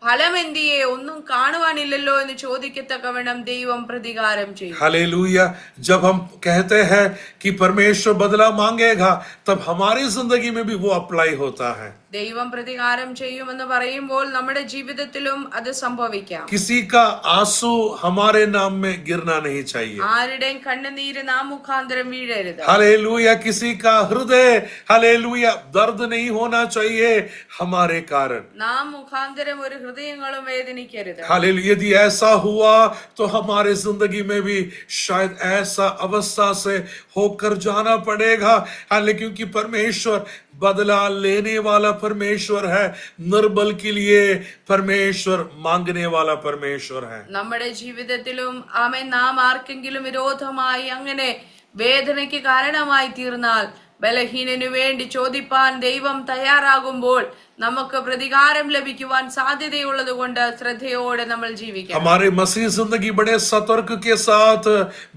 ഫലം എന്തിയെ, ഒന്നും കാണുവാനില്ലല്ലോ എന്ന് ചോദിക്കത്തക്കവണ്ണം ദൈവം പ്രതികാരം ചെയ്യും. हालेलुया। जब हम कहते हैं कि परमेश्वर बदला मांगेगा, तब हमारी जिंदगी में भी वो अप्लाई होता है। ദൈവം പ്രതികാരം ചെയ്യുമെന്ന് പറയുമ്പോൾ നമ്മുടെ ജീവിതത്തിലും അത് സംഭവിക്കാം. किसी का आंसू हमारे नाम में गिरना नहीं चाहिए। ആരുടെയും കണ്ണുനീര് നാം മുഖാന്തരം വീഴരുത്. हालेलुया। किसी का हृदय, हालेलुया, दर्द नहीं होना चाहिए हमारे कारण। നാം മുഖാന്തരം ഒരു ഹൃദയങ്ങളും വേദനിക്കരുത്. हालेलुया। यदि ऐसा हुआ तो हमारे जिंदगी में भी शायद ऐसा अवस्था से होकर जाना पड़ेगा। हालेलुया। क्योंकि परमेश्वर बदला लेने वाला परमेश्वर है, निर्बल के लिए परमेश्वर मांगने वाला परमेश्वर है। നമ്മുടെ ജീവിതത്തിലും ആമേൻ നാം ആർക്കെങ്കിലും വിരോധമായി അങ്ങനെ വേദനയ്ക്ക് കാരണമായി തീർന്നാൽ ബലഹീനനു വേണ്ടി ചോദിപ്പാൻ ദൈവം തയ്യാറാകുമ്പോൾ നമുക്ക് പ്രതികാരം ലഭിക്കുവാൻ സാധ്യതയുള്ളത് കൊണ്ട് ശ്രദ്ധയോടെ നമ്മൾ ജീവിക്കണം. हमारे मसीह जिंदगी बड़े सतर्क के साथ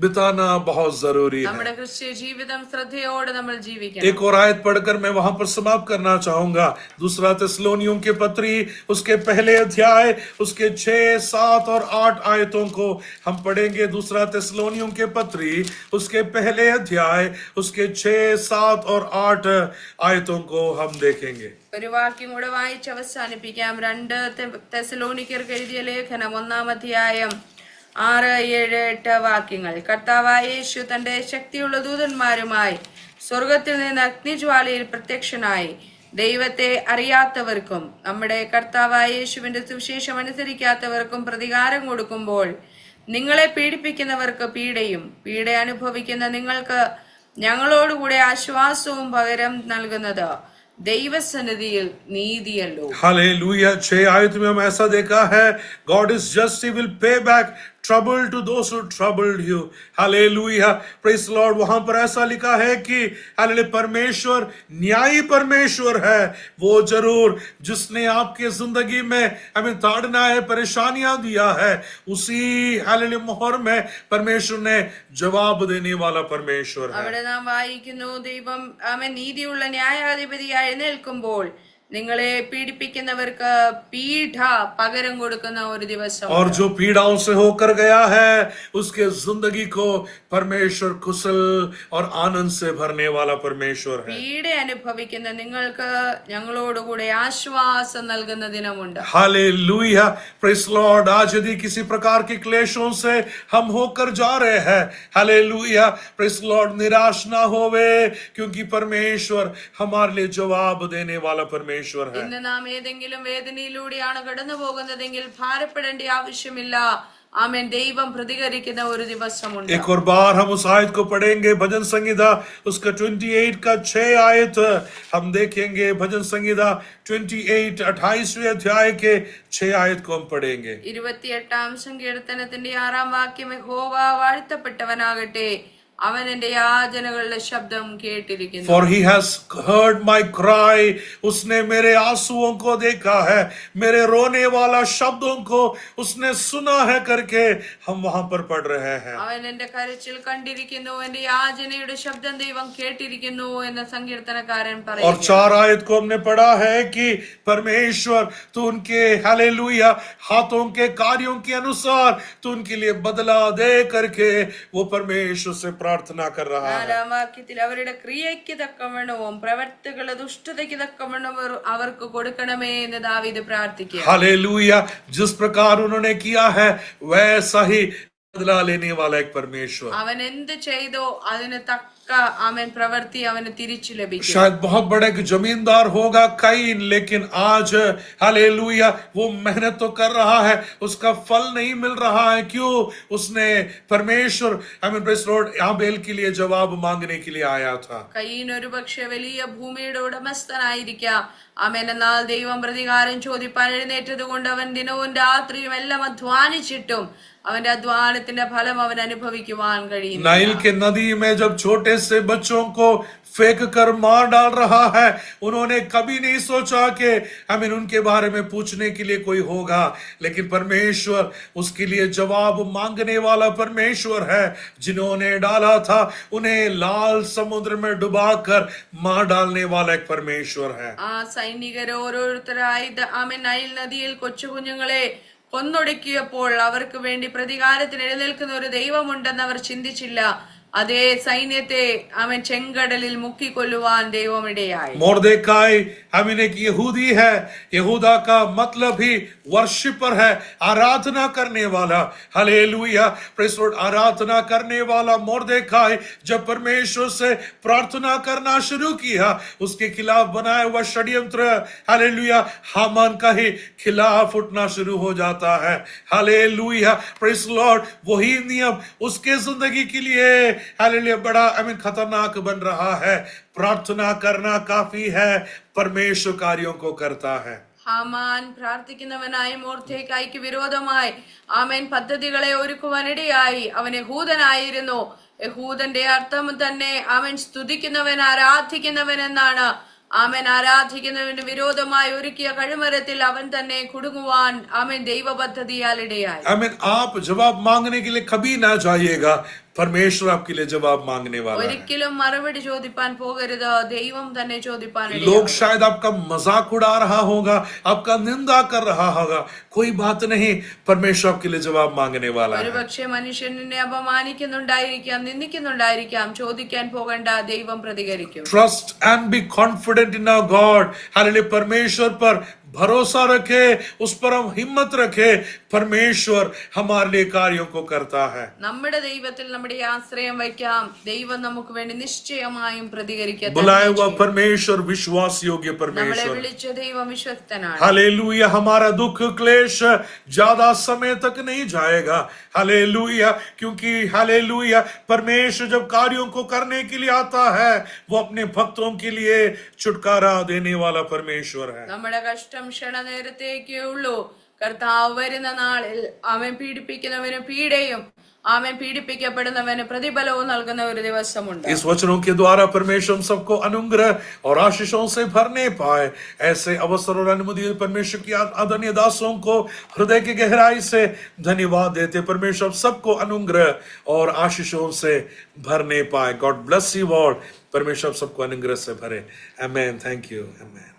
बिताना बहुत जरूरी है। നമ്മുടെ ക്രിസ്തീയ ജീവിതം ശ്രദ്ധയോടെ നമ്മൾ ജീവിക്കണം. एक और आयत पढ़कर मैं वहां पर समाप्त करना चाहूंगा। दूसरा थिस्सलुनीकियों के पत्री उसके पहले अध्याय उसके 6, 7 और 8 आयतों को हम पढ़ेंगे। दूसरा थिस्सलुनीकियों के पत्री उसके पहले अध्याय उसके 6, 7 और 8 आयतों को हम देखेंगे। ഒരു വാക്യം കൂടെ വായിച്ച് അവസാനിപ്പിക്കാം. 2 തെസ്സലോനിക്കർക്ക് എഴുതിയ ലേഖനം 1-ാം അധ്യായം 6, 7, 8 വാക്യങ്ങൾ. കർത്താവായ യേശു തന്റെ ശക്തിയുള്ള ദൂതന്മാരുമായി സ്വർഗത്തിൽ നിന്ന് അഗ്നിജ്വാലയിൽ പ്രത്യക്ഷനായി ദൈവത്തെ അറിയാത്തവർക്കും നമ്മുടെ കർത്താവായ യേശുവിന്റെ സുവിശേഷം അനുസരിക്കാത്തവർക്കും പ്രതികാരം കൊടുക്കുമ്പോൾ നിങ്ങളെ പീഡിപ്പിക്കുന്നവർക്ക് പീഡ അനുഭവിക്കുന്ന നിങ്ങൾക്ക് ഞങ്ങളോടുകൂടെ ആശ്വാസവും പകരം നൽകുന്നത് ദൈവസന്നിധിയിൽ നീതിയല്ലോ. हालेलुया। 6 आयत में हम ऐसा देखा है, God is just, he will pay back trouble to those who troubled you. Hallelujah. Praise Lord. वहां पर ऐसा लिखा है कि हालेलुया, परमेश्वर न्यायी परमेश्वर है। वो जरूर जिसने आपके जिंदगी में हमें ताड़ना है, परेशानियां दिया है, उसी हालेलुया मोहर में परमेश्वर ने जवाब देने वाला परमेश्वर है। അവിടെ നാം വായിക്കുന്നു, ദൈവം ആമേൻ നീതിയുള്ള ന്യായാധിപതിയായി എഴുന്നേൽക്കുമ്പോൾ നിങ്ങളെ പീഡിപ്പിക്കുന്നവർക്ക് പീഠ പകരം കൊടുക്കുന്ന ഒരു ദിവസം. और जो पीड़ाओं से होकर गया है उसके जिंदगी को परमेश्वर कुशल और आनंद से भरने वाला परमेश्वर है. പീഡ അനുഭവിക്കുന്ന നിങ്ങൾക്ക് ഞങ്ങളോടുകൂടെ ആശ്വാസം നൽകുന്ന ദിനമുണ്ട്. Hallelujah, praise Lord. आज यदि किसी प्रकार के क्लेशों से हम होकर जा रहे हैं, हालेलुया, प्रेज़ लॉर्ड, निराश ना होवे, क्योंकि परमेश्वर हमारे लिए जवाब देने वाला परमेश्वर है. ഇന്ന് നാം ഏതെങ്കിലും വേദനയിലൂടെയാണ് കടന്നു പോകുന്നതെങ്കിൽ ഭാരപ്പെടേണ്ട ആവശ്യമില്ല. ആമേൻ. ദൈവം പ്രതികരിക്കുന്ന ഒരു ദിവസമുണ്ട്. एक और बार हम उस आयत को पढ़ेंगे, भजन संहिता उसका 28 का 6 आयत हम देखेंगे. भजन संहिता 28 28वें अध्याय के 6 आयत को हम पढ़ेंगे. 28-ാം സങ്കീർത്തനത്തിന്റെ 6-ാം വാക്യം, യഹോവ വാഴ്ത്തപ്പെട്ടവനാകട്ടെ, അവൻ എന്റെ യാചനകളുടെ ശബ്ദം കേട്ടിരിക്കുന്നു. For he has heard my cry, उसने मेरे आंसुओं को देखा है, मेरे रोने वाला शब्दों को उसने सुना है करके हम वहां पर पढ़ रहे हैं. അവൻ എന്റെ കരച്ചിൽ കണ്ടിരിക്കുന്നു, എന്റെ യാചനയുടെ ശബ്ദം ദൈവം കേട്ടിരിക്കുന്നു എന്ന് സങ്കീർത്തനക്കാരൻ और പറയുന്നു. 4 आयत को हमने पढ़ा है कि परमेश्वर तू उनके हालेलुया हाथों के कार्यों के अनुसार तू उनके लिए बदला दे करके वो परमेश्वर से प्रार्थना कर रहा है. 4-ാം വാക്യത്തിൽ അവരുടെ ക്രിയയ്ക്ക് തക്കവണ്ണവും പ്രവർത്തികളുടെ ദുഷ്ടതയ്ക്ക് തക്കവണ്ണവും അവർക്ക് കൊടുക്കണമേ എന്ന് ദാവീദ് പ്രാർത്ഥിക്കുക. हालेलुया, जिस प्रकार उन्होंने किया है वैसा ही बदला लेने वाला एक परमेश्वर. അവൻ എന്ത് ചെയ്തോ അതിന് തക്ക ആമേൻ പ്രവൃത്തി അവന് തിരിച്ചു ലഭിക്കും. शायद बहुत बड़ा एक जमींदार होगा काइन, लेकिन आज हालेलुया वो मेहनत तो कर रहा है, उसका फल नहीं मिल रहा है. क्यों? उसने परमेश्वर प्रेज़ लॉर्ड आबेल के लिए जवाब मांगने के लिए आया था. കയീൻ ഒരു പക്ഷെ വലിയ ഭൂമിയുടെ ഉടമസ്ഥനായിരിക്കാം. ആമേൻ. എന്നാൽ ദൈവം പ്രതികാരം ചോദിപ്പാൻ എഴുന്നേറ്റത് കൊണ്ട് അവൻ ദിനവും രാത്രിയും എല്ലാം അധ്വാനിച്ചിട്ടും അവന്റെ അധ്വാനത്തിന്റെ ഫലം അവൻ അനുഭവിക്കുവാൻ കഴിയുന്നു. नाइल के नदी में जब छोटे से बच्चों को फेंक कर मार डाल रहा है, उन्होंने कभी नहीं सोचा कि उनके बारे में पूछने के लिए कोई होगा, लेकिन परमेश्वर उसके लिए जवाब मांगने वाला परमेश्वर है. जिन्होंने डाला था उन्हें लाल समुद्र में डुबाकर मार डालने वाला एक परमेश्वर है. ആ സൈനികർ ഓരോരുത്തരായി ആമേൻ നൈൽ നദിയിൽ കൊച്ചു കുഞ്ഞുങ്ങളെ കൊന്നൊടുക്കിയപ്പോൾ അവർക്ക് വേണ്ടി പ്രതികാരത്തിന് എഴുന്നേൽക്കുന്ന ഒരു ദൈവമുണ്ടെന്ന് അവർ ചിന്തിച്ചില്ല. അതേ സൈന്യത്തെ അവൻ ചെങ്കടലിൽ മുക്കിക്കൊല്ലുവാൻ ദൈവമിടയായി. मोर्देकाई एक यहूदी है. यहूदा का मतलब ही वर्शिपर है, आराधना करने वाला. Hallelujah, praise Lord. आराधना करने वाला मोर्देकाई जब परमेश्वर से प्रार्थना करना शुरू किया, उसके खिलाफ बनाया हुआ षड्यंत्र हालेलुया हामान का ही खिलाफ उठना शुरू हो जाता है. Hallelujah, praise Lord. वही नियम उसके जिंदगी के लिए हालेलुया बड़ा खतरनाक बन रहा है. प्रार्थना करना काफी है, परमेश्वर कार्यों को करता है. ഹാമാൻ പ്രാർത്ഥിക്കുന്നവനായി മോർദെഖായിക്ക് വിരോധമായി ആമേൻ പദ്ധതികളെ ഒരുക്കുവാനിടയായി. അവൻ യഹൂദനായിരുന്നു. യഹൂദന്റെ അർത്ഥം തന്നെ അവൻ സ്തുതിക്കുന്നവൻ, ആരാധിക്കുന്നവൻ എന്നാണ്. ആമേൻ. ആരാധിക്കുന്നവന് വിരോധമായി ഒരുക്കിയ കഴിമരത്തിൽ അവൻ തന്നെ കുടുങ്ങുവാൻ ആമേൻ ദൈവ പദ്ധതിയാൽ ഇടയായി. आप जवाब मांगने के लिए कभी ना जाइएगा, परमेश्वर आपके लिए जवाब मांगने वाला है. ഒരിക്കലും മറുപടി ചോദിപ്പാൻ പോകരുത്, ദൈവം തന്നെ ചോദിപ്പാൻ ഇടയായി. लोग शायद आपका मजाक उड़ा रहा होगा, आपका निंदा कर रहा होगा, कोई बात नहीं, परमेश्वर आपके लिए जवाब मांगने वाला है. ഒരുപക്ഷെ മനുഷ്യൻ നിന്നെ അപമാനിക്കുന്നുണ്ടായിരിക്കാം, നിന്ദിക്കുന്നുണ്ടായിരിക്കാം. ചോദിക്കാൻ പോകണ്ട, ദൈവം പ്രതികരിക്കും. Trust and be confident in our God. Hallelujah, परमेश्वर पर भरोसा रखे, उस पर हम हिम्मत रखे. परमेश्वर हमारे लिए कार्यों को करता है. നമ്മുടെ ദൈവത്തിൽ നമ്മുടെ ആശ്രയം വയ്ക്കാം. ദൈവം നമുക്ക് വേണ്ടി നിശ്ചയമായും പ്രതികരിക്കും. बुलाया हुआ परमेश्वर विश्वास योग्य നമ്മളെ परमेश्वर. വിളിച്ച ദൈവം വിശ്വസ്തനാണ്. हालेलुया, हमारा दुख क्लेश ज्यादा समय तक नहीं जाएगा. हालेलुया, क्योंकि हालेलुया परमेश्वर जब कार्यों को करने के लिए आता है, वो अपने भक्तों के लिए छुटकारा देने वाला परमेश्वर है. നമ്മുടെ കഷ്ടം ക്ഷണനേരത്തേക്കേ ഉള്ളൂ. കർത്താവ് വരുന്ന നാളിൽ അവൻ പീഡിപ്പിക്കുന്നവന് പീഡയും ആമേൻ പീഡിപ്പിക്കപ്പെടുന്നവന് പ്രതിഫലവും നൽകുന്ന ഒരു ദിവസമുണ്ട്. इस वचनों के द्वारा परमेश्वर हम सबको अनुग्रह और आशीषों से भरने पाए. ऐसे अवसर और अनुमति परमेश्वर की आदरणीय दासों को हृदय की गहराई से धन्यवाद देते. परमेश्वर सबको अनुग्रह और आशीषों से भरने पाए. God bless you all. परमेश्वर सबको अनुग्रह से भरे. आमेन. Thank you. आमेन.